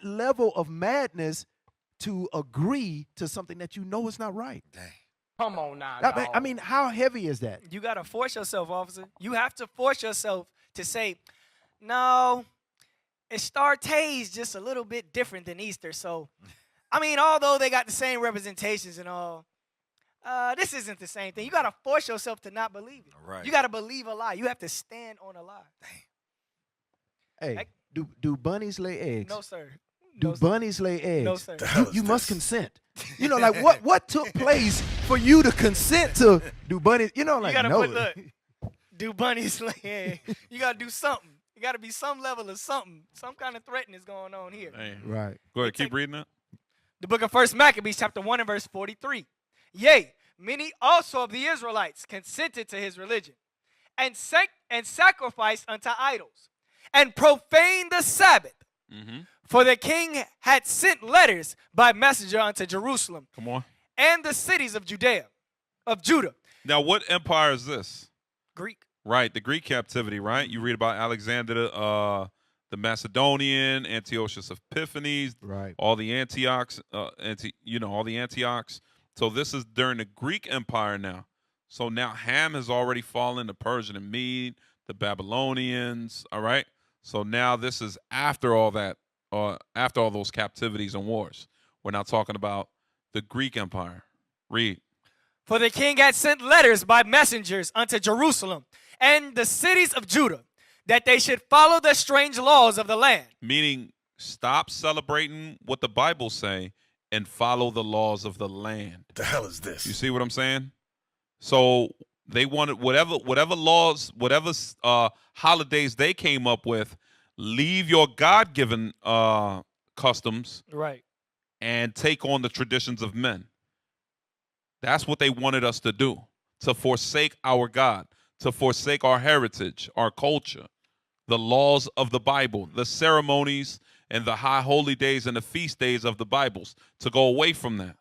level of madness to agree to something that you know is not right. Dang. Come on now. I mean, how heavy is that? You got to force yourself, officer. You have to force yourself to say, no, Astarte's just a little bit different than Easter. So, I mean, although they got the same representations and all, this isn't the same thing. You got to force yourself to not believe it. Right. You got to believe a lie. You have to stand on a lie. Hey, do bunnies lay eggs? No, sir. Do bunnies lay eggs? No, sir. You must consent. You know, like what took place for you to consent to do bunnies? You know, like you gotta no. Do bunnies lay eggs? You gotta do something. You gotta be some level of something. Some kind of threatening is going on here. Right. Go ahead, keep reading that. The book of First Maccabees, chapter 1 and verse 43. Yea, many also of the Israelites consented to his religion, and sacrificed unto idols, and profaned the Sabbath. Mm-hmm. For the king had sent letters by messenger unto Jerusalem Come on. and the cities of Judah. Now, what empire is this? Greek. Right, the Greek captivity, right? You read about Alexander, the Macedonian, Antiochus Epiphanes, right? All the Antiochs, all the Antiochs. So this is during the Greek Empire now. So now Ham has already fallen, the Persian and Mede, the Babylonians. All right. So now this is after all that, after all those captivities and wars. We're now talking about the Greek Empire. Read. For the king had sent letters by messengers unto Jerusalem and the cities of Judah, that they should follow the strange laws of the land. Meaning, stop celebrating what the Bible say and follow the laws of the land. The hell is this? You see what I'm saying? So they wanted whatever laws, whatever holidays they came up with, leave your God-given customs, right, and take on the traditions of men. That's what they wanted us to do, to forsake our God, to forsake our heritage, our culture, the laws of the Bible, the ceremonies and the high holy days and the feast days of the Bibles, to go away from that.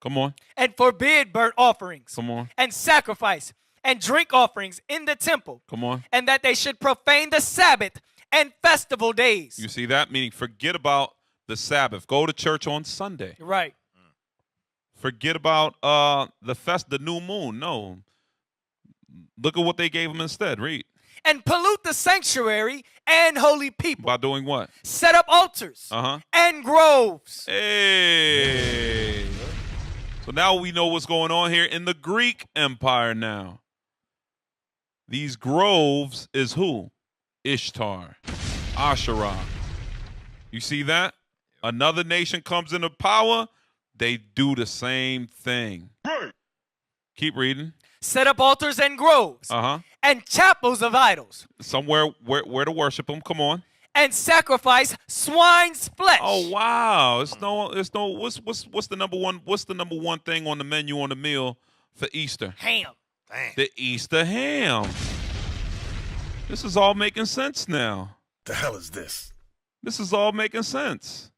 Come on. And forbid burnt offerings. Come on. And sacrifice and drink offerings in the temple. Come on. And that they should profane the Sabbath and festival days. You see that? Meaning forget about the Sabbath. Go to church on Sunday. Right. Forget about the new moon. No. Look at what they gave them instead. Read. And pollute the sanctuary and holy people. By doing what? Set up altars and groves. Hey. So now we know what's going on here in the Greek Empire now. These groves is who? Ishtar, Asherah. You see that? Another nation comes into power, they do the same thing. Right. Keep reading. Set up altars and groves. And chapels of idols. Somewhere where to worship them. Come on. And sacrifice swine's flesh. Oh wow! It's no. What's the number one? What's the number one thing on the menu on the meal for Easter? Ham. Dang. The Easter ham. This is all making sense now. The hell is this? This is all making sense.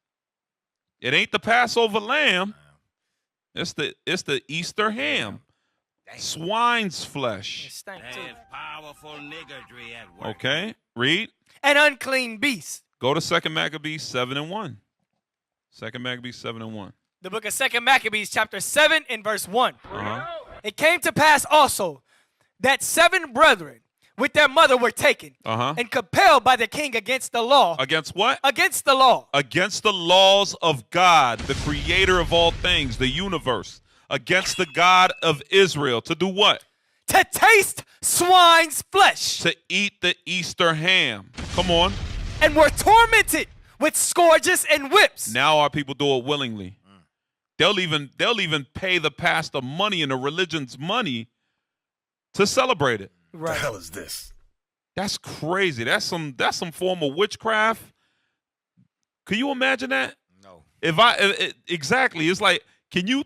It ain't the Passover lamb. It's the Easter ham. Swine's flesh. Powerful niggardry at work. Okay, read. An unclean beast. Go to 2 Maccabees 7:1. 2 Maccabees 7:1. The book of 2 Maccabees chapter 7 and verse 1. It came to pass also that 7 brethren with their mother were taken and compelled by the king against the law. Against what? Against the law. Against the laws of God, the creator of all things, the universe. Against the God of Israel. To do what? To taste swine's flesh. To eat the Easter ham. Come on. And were tormented with scourges and whips. Now our people do it willingly. They'll even pay the pastor money and the religion's money to celebrate it. Right. The hell is this? That's crazy. That's some form of witchcraft. Can you imagine that? No. Exactly. It's like, can you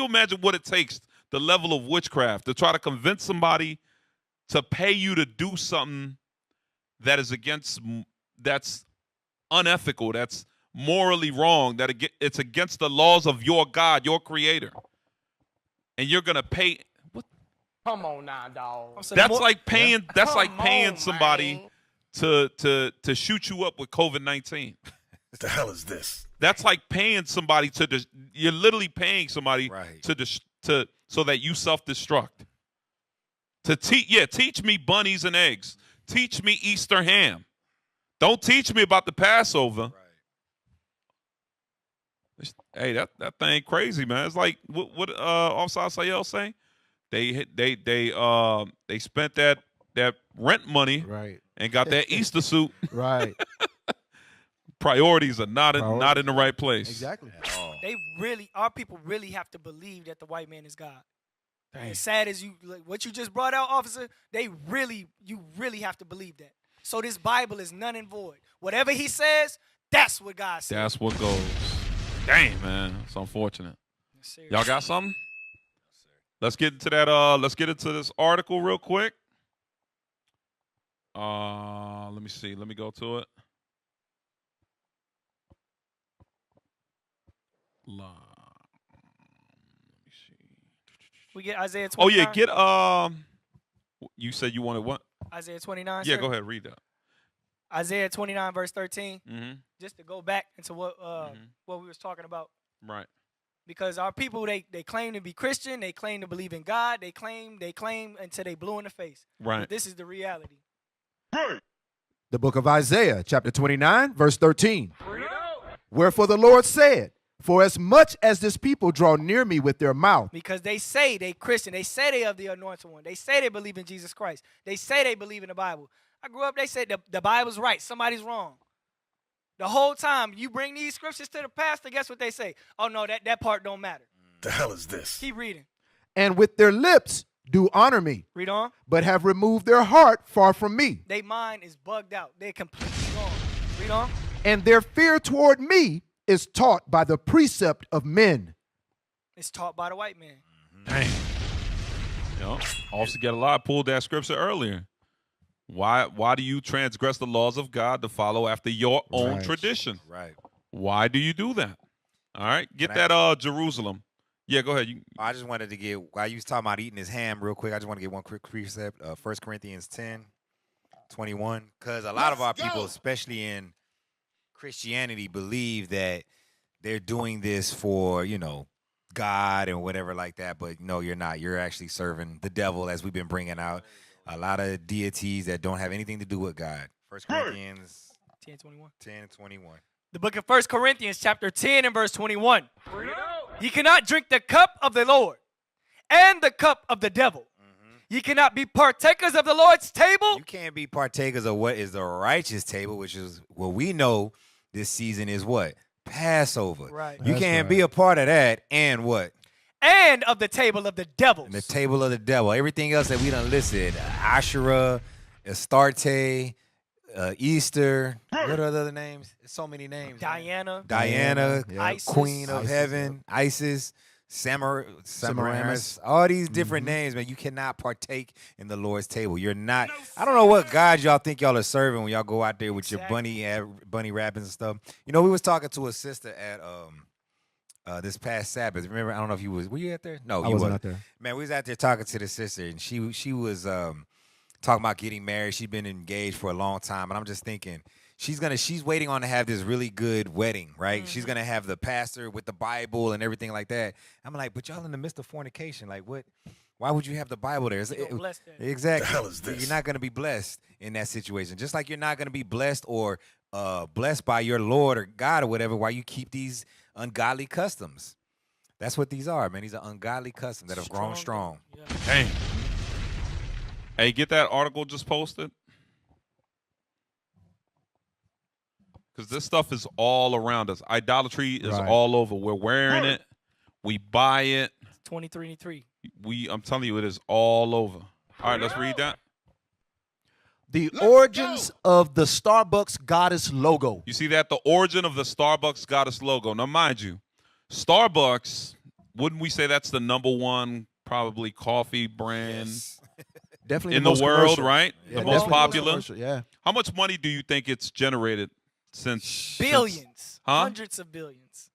imagine what it takes, the level of witchcraft, to try to convince somebody to pay you to do something that is that's unethical, that's morally wrong, that it's against the laws of your God, your creator. And you're going to pay. What? Come on now, dog. That's like paying somebody to shoot you up with COVID-19. What the hell is this? That's like paying somebody you're literally paying somebody so that you self-destruct. Teach me bunnies and eggs. Teach me Easter ham. Don't teach me about the Passover. Right. Hey, that thing crazy, man. It's like what Officer Sayel say? They spent that rent money and got that Easter suit. Right. Priorities are not in the right place. Exactly. Our people really have to believe that the white man is God. As sad as what you just brought out, officer, you really have to believe that. So this Bible is none and void. Whatever he says, that's what God says. That's what goes. Dang, man, it's unfortunate. Y'all got something? Let's get into that. Let's get into this article real quick. Let me see. Let me go to it. Let me see. We get Isaiah 29. Oh yeah, get you said you wanted what? Isaiah 29. Yeah, sir? go ahead, read that. Isaiah 29 verse 13. Mm-hmm. Just to go back into what we was talking about. Right. Because our people, they claim to be Christian, they claim to believe in God, they claim until they blue in the face. Right. But this is the reality. The book of Isaiah, chapter 29, verse 13. Wherefore the Lord said, for as much as this people draw near me with their mouth. Because they say they Christian, they say they of the anointed one, they say they believe in Jesus Christ, they say they believe in the Bible. I grew up, they said the Bible's right, somebody's wrong. The whole time you bring these scriptures to the pastor, guess what they say? Oh no, that part don't matter. The hell is this? Keep reading. And with their lips do honor me. Read on. But have removed their heart far from me. Their mind is bugged out. They're completely gone. Read on. And their fear toward me is taught by the precept of men. It's taught by the white man. Dang. You know, Officer Get a Lot pulled that scripture earlier. Why do you transgress the laws of God to follow after your own tradition? Right. Why do you do that? All right. Get that Jerusalem. Yeah, go ahead. I just wanted to get, while you was talking about eating his ham real quick, I just want to get one quick precept. 1 Corinthians 10:21. Because a lot of our people, especially in Christianity, believe that they're doing this for, God and whatever like that. But no, you're not. You're actually serving the devil, as we've been bringing out. A lot of deities that don't have anything to do with God. 1 Corinthians 10:21. The book of 1 Corinthians chapter 10 and verse 21. Ye cannot drink the cup of the Lord and the cup of the devil. Ye cannot be partakers of the Lord's table. You can't be partakers of what is the righteous table, which is what we know this season is what? Passover. Right. You can't be a part of that and what? And of the table of the devils. The table of the devil. Everything else that we done listed. Asherah, Astarte, Easter. What are the other names? There's so many names. Diana, Isis, Queen of Heaven, Isis, Semiramis. All these different names, man. You cannot partake in the Lord's table. You're not. I don't know what God y'all think y'all are serving when y'all go out there with your bunny wrappings and stuff. We was talking to a sister at this past Sabbath. Remember, I don't know if you were you out there? No, I you wasn't wasn't. out there. Man, we was out there talking to the sister, and she was talking about getting married. She'd been engaged for a long time, and I'm just thinking she's waiting on to have this really good wedding, right? Mm-hmm. She's gonna have the pastor with the Bible and everything like that. I'm like, but y'all in the midst of fornication, like what? Why would you have the Bible there? Exactly. The hell is this? You're not gonna be blessed in that situation. Just like you're not gonna be blessed or blessed by your Lord or God or whatever while you keep these ungodly customs. That's what these are, man. These are ungodly customs that have grown strong. Yeah. Dang. Hey, get that article just posted. Because this stuff is all around us. Idolatry is all over. We're wearing it. We buy it. 2023. I'm telling you, it is all over. All right, let's read that. The origins of the Starbucks goddess logo. You see that? The origin of the Starbucks goddess logo. Now, mind you, Starbucks, wouldn't we say that's the #1 probably coffee brand Definitely in the the most world, commercial. right? Yeah, the most definitely popular. commercial, yeah. How much money do you think it's generated since? Billions. Huh? Hundreds of billions.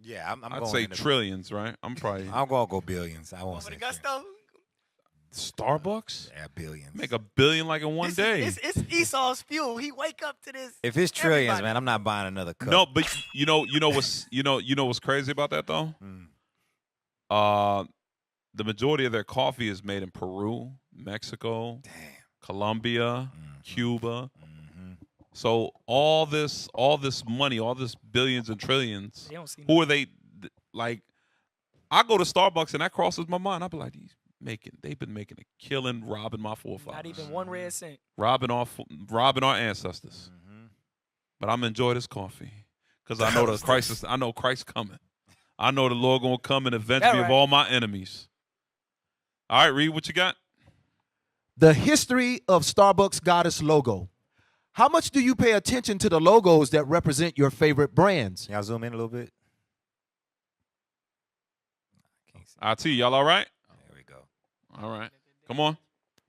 Yeah, I'd going say into trillions, right? I'm probably. I'm gonna go billions. I won't say Gusto? Starbucks? Yeah, billions. Make $1 billion like in one day. It's Esau's fuel. He wake up to this. If it's trillions, man, I'm not buying another cup. No, but you know what's crazy about that though? The majority of their coffee is made in Peru, Mexico, Colombia, Cuba. So all this money, all this billions and trillions. They don't see Who are they? Like, I go to Starbucks and that crosses my mind. I be like, they've been making a killing, robbing my forefathers. Not even 1 red cent. Robbing our ancestors. But I'm enjoy this coffee because I know I know Christ coming. I know the Lord gonna come and avenge me of all my enemies. All right, read what you got. The history of Starbucks goddess logo. How much do you pay attention to the logos that represent your favorite brands? Y'all zoom in a little bit. I see y'all. All right. There we go. All right. Come on.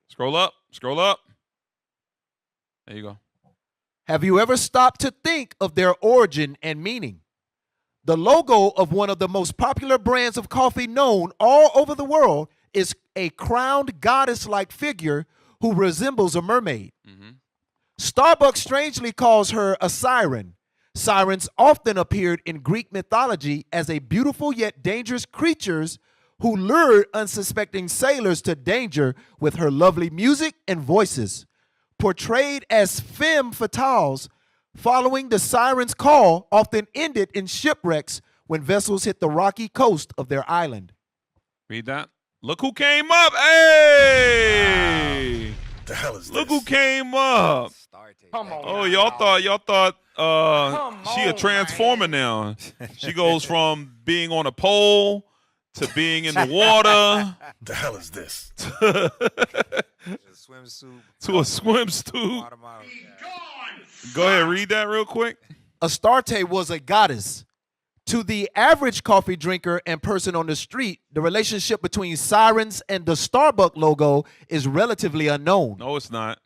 Scroll up. Scroll up. There you go. Have you ever stopped to think of their origin and meaning? The logo of one of the most popular brands of coffee known all over the world is a crowned goddess-like figure who resembles a mermaid. Starbucks strangely calls her a siren. Sirens often appeared in Greek mythology as a beautiful yet dangerous creatures who lured unsuspecting sailors to danger with her lovely music and voices. Portrayed as femme fatales, following the siren's call often ended in shipwrecks when vessels hit the rocky coast of their island. Read that. Look who came up. Hey! The hell is Look who came up. Come on. Oh, y'all thought she a transformer now. She goes from being on a pole to being in the water. The hell is this? A swimsuit. To a swimsuit. Go ahead, read that real quick. Astarte was a goddess. To the average coffee drinker and person on the street, the relationship between sirens and the Starbucks logo is relatively unknown. No, it's not.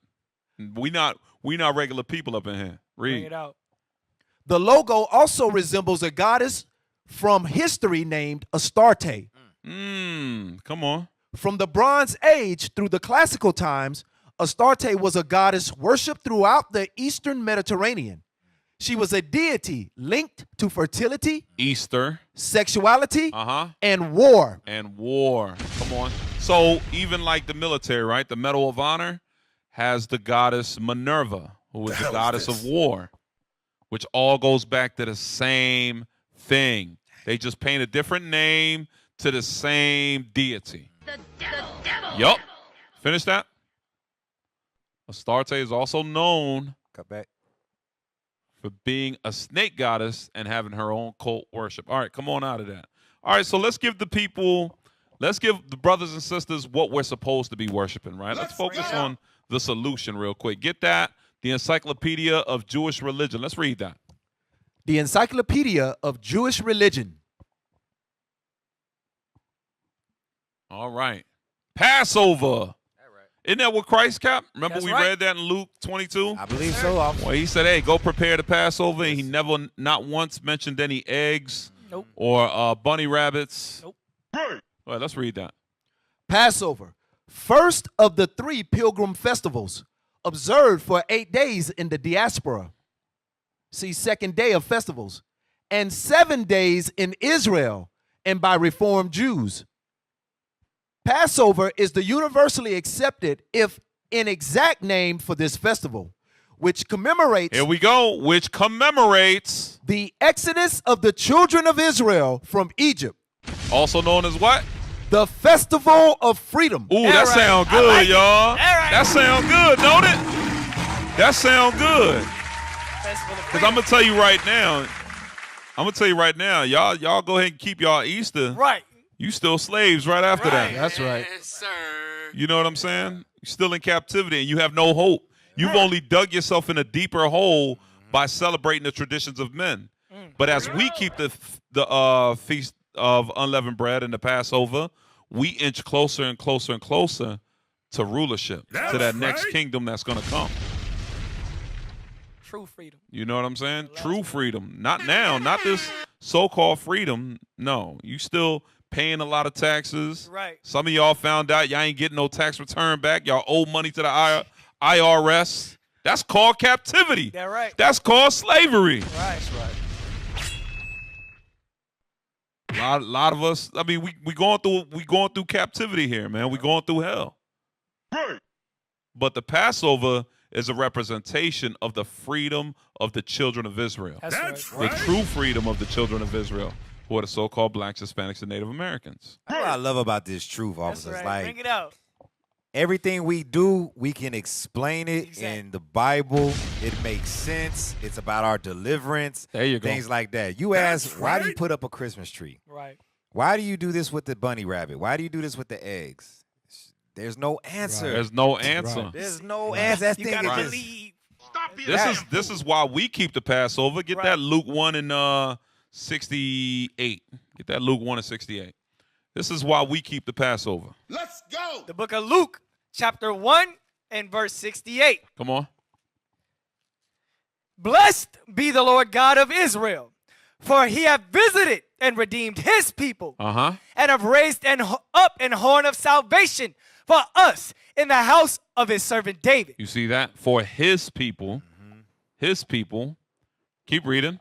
We not regular people up in here. Read. Bring it out. The logo also resembles a goddess from history named Astarte. Come on. From the Bronze Age through the classical times, Astarte was a goddess worshipped throughout the Eastern Mediterranean. She was a deity linked to fertility, Easter, sexuality, and war. Come on. So even like the military, right? The Medal of Honor has the goddess Minerva, who is the goddess of war, which all goes back to the same thing. They just paint a different name to the same deity. The devil. Yup. Finish that. Astarte is also known for being a snake goddess and having her own cult worship. All right, come on out of that. All right, so let's give the brothers and sisters what we're supposed to be worshiping, right? Let's focus on the solution real quick. Get that? The Encyclopedia of Jewish Religion. Let's read that. The Encyclopedia of Jewish Religion. All right. Passover. Isn't that what Christ kept? Remember we read that in Luke 22? I believe so. Well, he said, hey, go prepare the Passover. And he never, not once mentioned any eggs or bunny rabbits. Nope. All right, let's read that. Passover, first of the 3 pilgrim festivals, observed for 8 days in the diaspora. See, second day of festivals. And 7 days in Israel and by Reformed Jews. Passover is the universally accepted, if inexact name for this festival, which commemorates. Here we go. Which commemorates the exodus of the children of Israel from Egypt. Also known as what? The Festival of Freedom. Ooh, that sound good, y'all. That sound good, don't it? That sound good. Because I'm gonna tell you right now, y'all go ahead and keep y'all Easter. Right. You still slaves right after that. That's right. Yes, sir. You know what I'm saying? You're still in captivity and you have no hope. You've only dug yourself in a deeper hole by celebrating the traditions of men. But as we keep the Feast of Unleavened Bread and the Passover, we inch closer and closer and closer to rulership, to that next kingdom that's going to come. True freedom. You know what I'm saying? True freedom. Not now, not this so-called freedom. No, you still paying a lot of taxes. Right. Some of y'all found out y'all ain't getting no tax return back. Y'all owe money to the IRS. That's called captivity. Yeah, right. That's called slavery. Right. That's right. A lot of us. I mean, we going through captivity here, man. We going through hell. Right. But the Passover is a representation of the freedom of the children of Israel. That's right. The true freedom of the children of Israel, who are the so-called blacks, Hispanics, and Native Americans. That's what I love about this truth, officers. That's right. Like, bring it out. Everything we do, we can explain it in the Bible. It makes sense. It's about our deliverance. There you go. Things like that. You ask, why do you put up a Christmas tree? Right. Why do you do this with the bunny rabbit? Why do you do this with the eggs? There's no answer. Right. There's no answer. Right. There's no answer. That you thing gotta is believe. This is why we keep the Passover. Get that Luke 1 and 68. Get that Luke 1 and 68. This is why we keep the Passover. Let's go. The book of Luke, chapter 1 and verse 68. Come on. Blessed be the Lord God of Israel, for he hath visited and redeemed his people, and have raised up an horn of salvation for us in the house of his servant David. You see that? For his people, his people. Keep reading.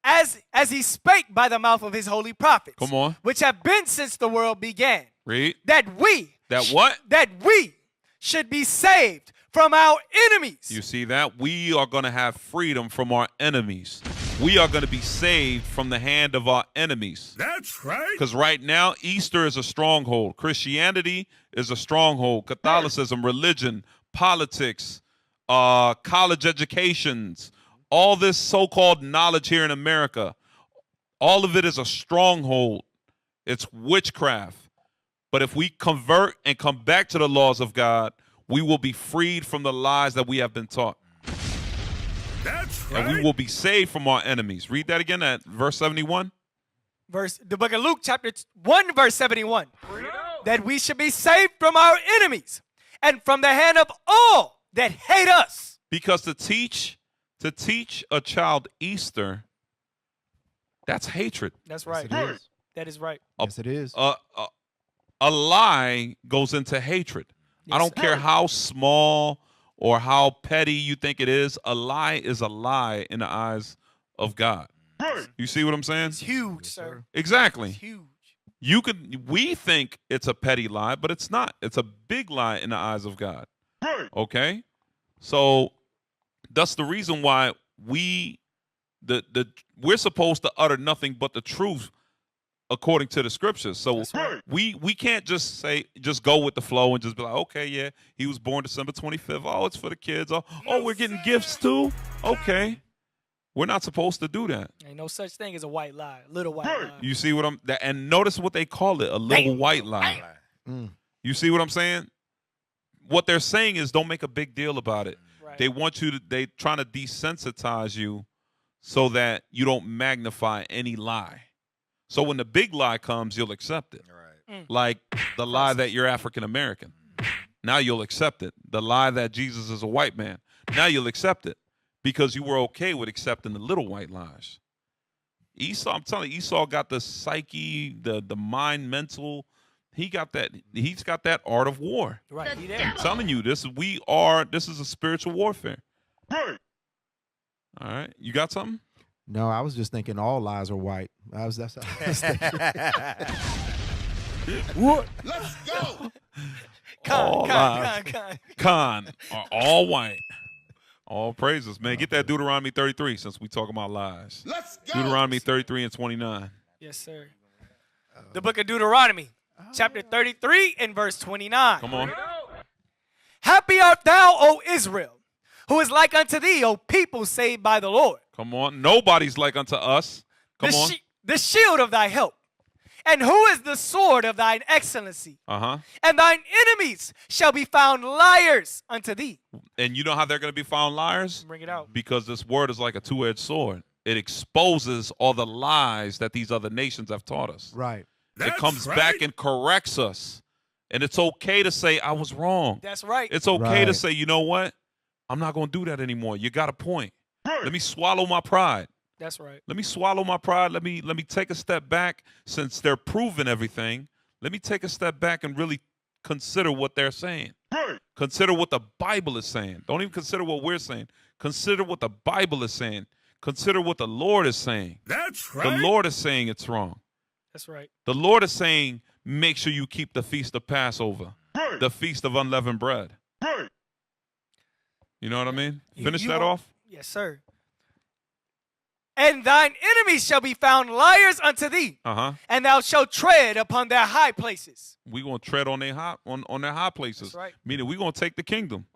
As he spake by the mouth of his holy prophets. Come on. Which have been since the world began. Read. That we. That what? That we should be saved from our enemies. You see that? We are going to have freedom from our enemies. We are going to be saved from the hand of our enemies. That's right. Because right now, Easter is a stronghold. Christianity is a stronghold. Catholicism, religion, politics, college educations, all this so-called knowledge here in America, all of it is a stronghold. It's witchcraft. But if we convert and come back to the laws of God, we will be freed from the lies that we have been taught. That's right. And we will be saved from our enemies. Read that again at verse 71. The book of Luke, chapter 1, verse 71. That we should be saved from our enemies and from the hand of all that hate us. Because to teach a child Easter, that's hatred. That's right. Yes, it is. That is right. Yes, it is. A lie goes into hatred. I don't care how small or how petty you think it is. A lie is a lie in the eyes of God. You see what I'm saying? It's huge, sir. Exactly. It's huge. We think it's a petty lie, but it's not. It's a big lie in the eyes of God. Okay? So that's the reason why we're supposed to utter nothing but the truth according to the scriptures. So we can't just go with the flow and just be like, okay, yeah, he was born December 25th. Oh, it's for the kids. Oh, we're getting gifts too? Okay. We're not supposed to do that. Ain't no such thing as a white lie, little white lie. You see what and notice what they call it, a little white lie. You see what I'm saying? What they're saying is don't make a big deal about it. Right. They trying to desensitize you so that you don't magnify any lie. So when the big lie comes, you'll accept it. Right. Like the lie that you're African American. Now you'll accept it. The lie that Jesus is a white man. Now you'll accept it because you were okay with accepting the little white lies. Esau, I'm telling you, Esau got the psyche, the mind, mental. He's got that art of war. Right. I'm telling you, this is a spiritual warfare. All right. You got something? No, I was just thinking all lies are white. That's what I was thinking. What? Let's go. All lies are all white. All praises, man. Get that Deuteronomy 33 since we talking about lies. Let's go. Deuteronomy 33 and 29. Yes, sir. The book of Deuteronomy, chapter 33 and verse 29. Come on. Happy art thou, O Israel, who is like unto thee, O people saved by the Lord. Come on. Nobody's like unto us. Come on. The shield of thy help. And who is the sword of thine excellency? And thine enemies shall be found liars unto thee. And you know how they're going to be found liars? Bring it out. Because this word is like a two-edged sword. It exposes all the lies that these other nations have taught us. Right. It comes back and corrects us. And it's okay to say, I was wrong. That's right. It's okay to say, you know what? I'm not going to do that anymore. You got a point. Let me swallow my pride. That's right. Let me swallow my pride. Let me take a step back since they're proving everything. Let me take a step back and really consider what they're saying. Consider what the Bible is saying. Don't even consider what we're saying. Consider what the Bible is saying. Consider what the Lord is saying. That's right. The Lord is saying it's wrong. That's right. The Lord is saying make sure you keep the feast of Passover, the feast of unleavened bread. You know what I mean? Finish that off? Yes, sir. And thine enemies shall be found liars unto thee, and thou shalt tread upon their high places. We're going to tread on their high places. That's right. Meaning we're going to take the kingdom.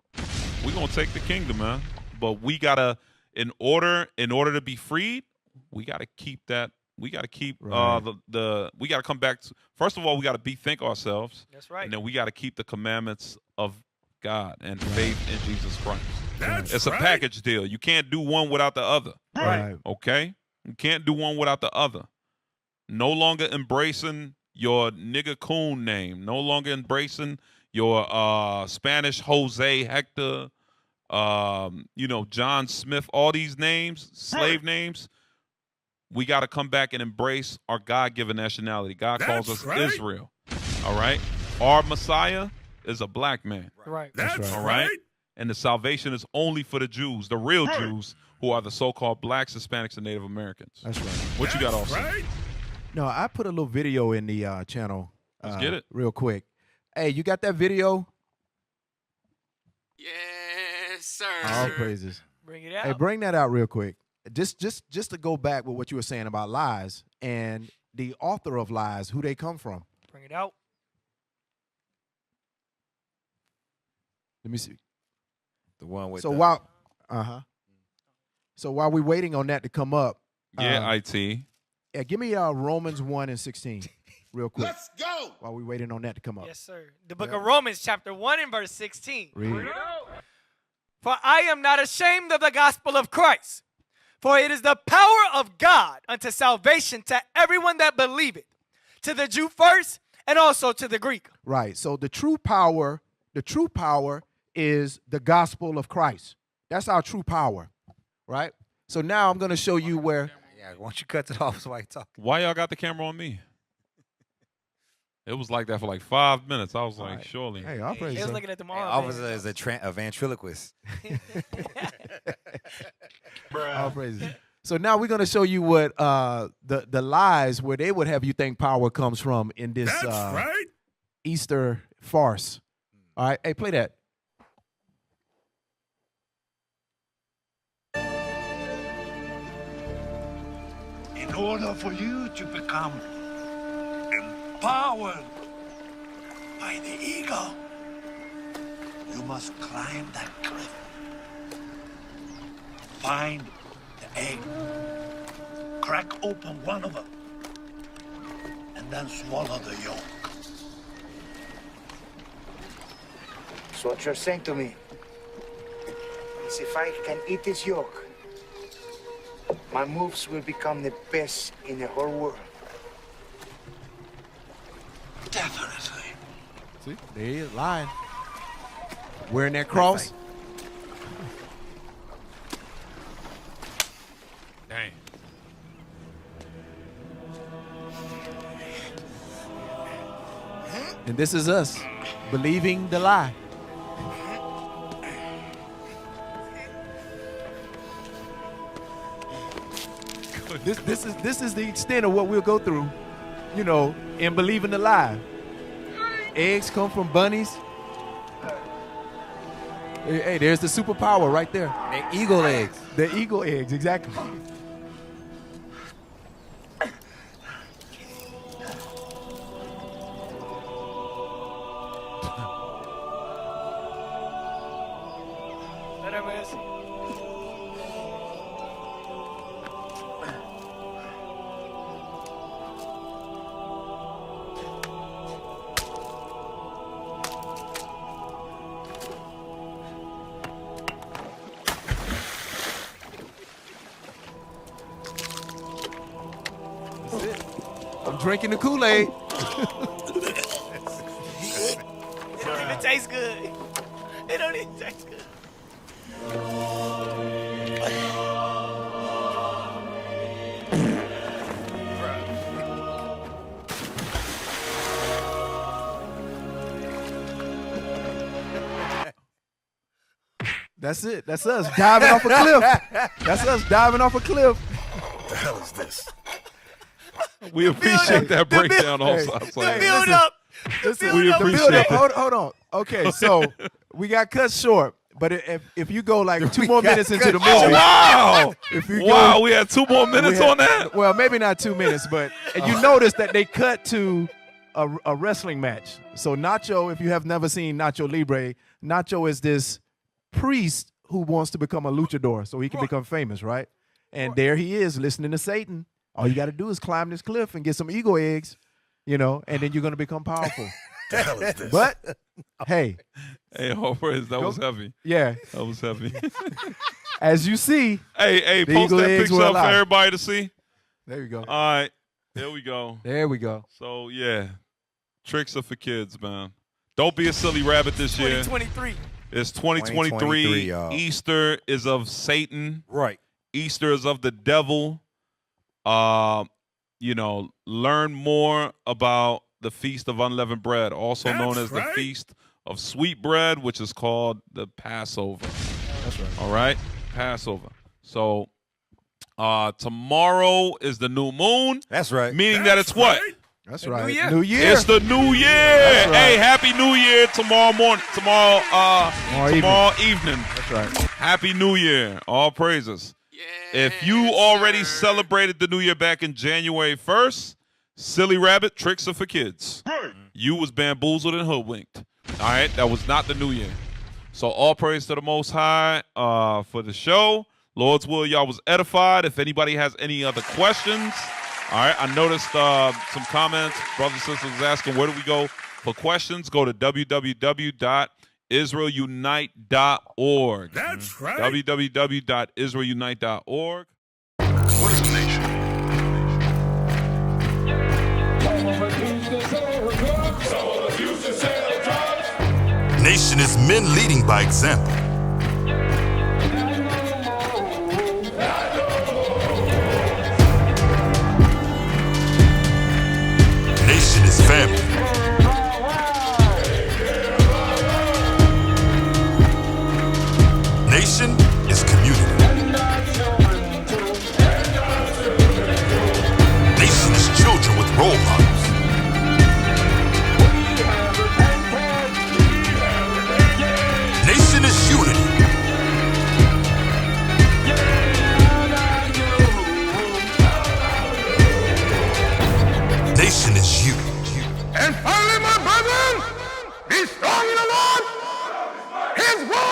We're going to take the kingdom, man. But we got to, in order to be freed, we got to keep that. We got to keep we got to come back to, first of all, we got to bethink ourselves. That's right. And then we got to keep the commandments of God and faith in Jesus Christ. It's a package deal. You can't do one without the other. Right. Okay? You can't do one without the other. No longer embracing your nigga coon name. No longer embracing your Spanish Jose, Hector, John Smith, all these names, slave names. We got to come back and embrace our God-given nationality. God calls us Israel. All right? Our Messiah is a black man. Right. That's All right? And the salvation is only for the Jews, the real Jews, who are the so-called blacks, Hispanics, and Native Americans. That's right. What you got also? No, I put a little video in the channel. Let's get it. Real quick. Hey, you got that video? Yes, sir. All praises. Bring it out. Hey, bring that out real quick. Just to go back with what you were saying about lies and the author of lies, who they come from. Bring it out. Let me see. The one with So while we're waiting on that to come up. Yeah, IT. Yeah, give me Romans 1:16 real quick. Let's go. While we're waiting on that to come up. Yes, sir. The book of Romans, chapter 1 and verse 16. Read. For I am not ashamed of the gospel of Christ, for it is the power of God unto salvation to everyone that believeth, to the Jew first and also to the Greek. Right. So the true power is the gospel of Christ. That's our true power. Right? So now I'm going to show you where. Yeah, why don't you cut it off so I can talk? Why y'all got the camera on me? It was like that for like 5 minutes. I was like, surely. Hey, I'll praise He was you. looking at them Hey, all. officer is a ventriloquist. All praises. So now we're going to show you what the lies where they would have you think power comes from in this Easter farce. All right. Hey, play that. In order for you to become empowered by the eagle, you must climb that cliff. Find the egg, crack open one of them, and then swallow the yolk. So what you're saying to me is if I can eat this yolk, my moves will become the best in the whole world. Definitely. See, there he is, lying. Wearing that cross. Dang. And this is us believing the lie. This is the extent of what we'll go through, in believing the lie. Eggs come from bunnies. Hey, there's the superpower right there. The eagle eggs. The eagle eggs, exactly. Let him ask. That's it. I'm drinking the Kool-Aid. It don't even taste good. It don't even taste good. That's it. That's us diving off a cliff. That's us diving off a cliff. What the hell is this? We appreciate that breakdown also. I was like, Build up. We appreciate it. Hold on. Okay, so we got cut short, but if you go like 2 more minutes into the movie, wow, if you wow, we had 2 more minutes on that. Well, maybe not 2 minutes, but you notice that they cut to a wrestling match. So Nacho, if you have never seen Nacho Libre, Nacho is this priest who wants to become a luchador so he can become famous, right? And there he is listening to Satan. All you got to do is climb this cliff and get some eagle eggs, and then you're going to become powerful. The hell is this? But, hey. Hey, that was heavy. Yeah. That was heavy. As you see. Hey, the post eagle that eggs picture were up for alive. everybody to see. There you go. All right. There we go. There we go. So, yeah. Tricks are for kids, man. Don't be a silly rabbit this year. 2023. It's 2023. y'all. Easter is of Satan. Right. Easter is of the devil. Learn more about the Feast of Unleavened Bread, also known as the Feast of Sweet Bread, which is called the Passover. That's right. All right? Passover. So tomorrow is the new moon. That's right. Meaning that it's what? That's right. New Year. It's the new year. That's right. Hey, happy New Year tomorrow morning. Tomorrow evening. That's right. Happy New Year. All praises. If you already celebrated the New Year back in January 1st, silly rabbit, tricks are for kids. You was bamboozled and hoodwinked. All right? That was not the New Year. So all praise to the Most High for the show. Lord's will, y'all was edified. If anybody has any other questions, all right, I noticed some comments. Brothers and sisters asking, where do we go for questions? Go to www.israelunite.org. That's right. www.israelunite.org. What is the nation? Nation is men leading by example. Nation is family. Nation is community. Nation is children with role models. Nation is unity. Nation is you. And finally, my brethren, be strong in the Lord, His word.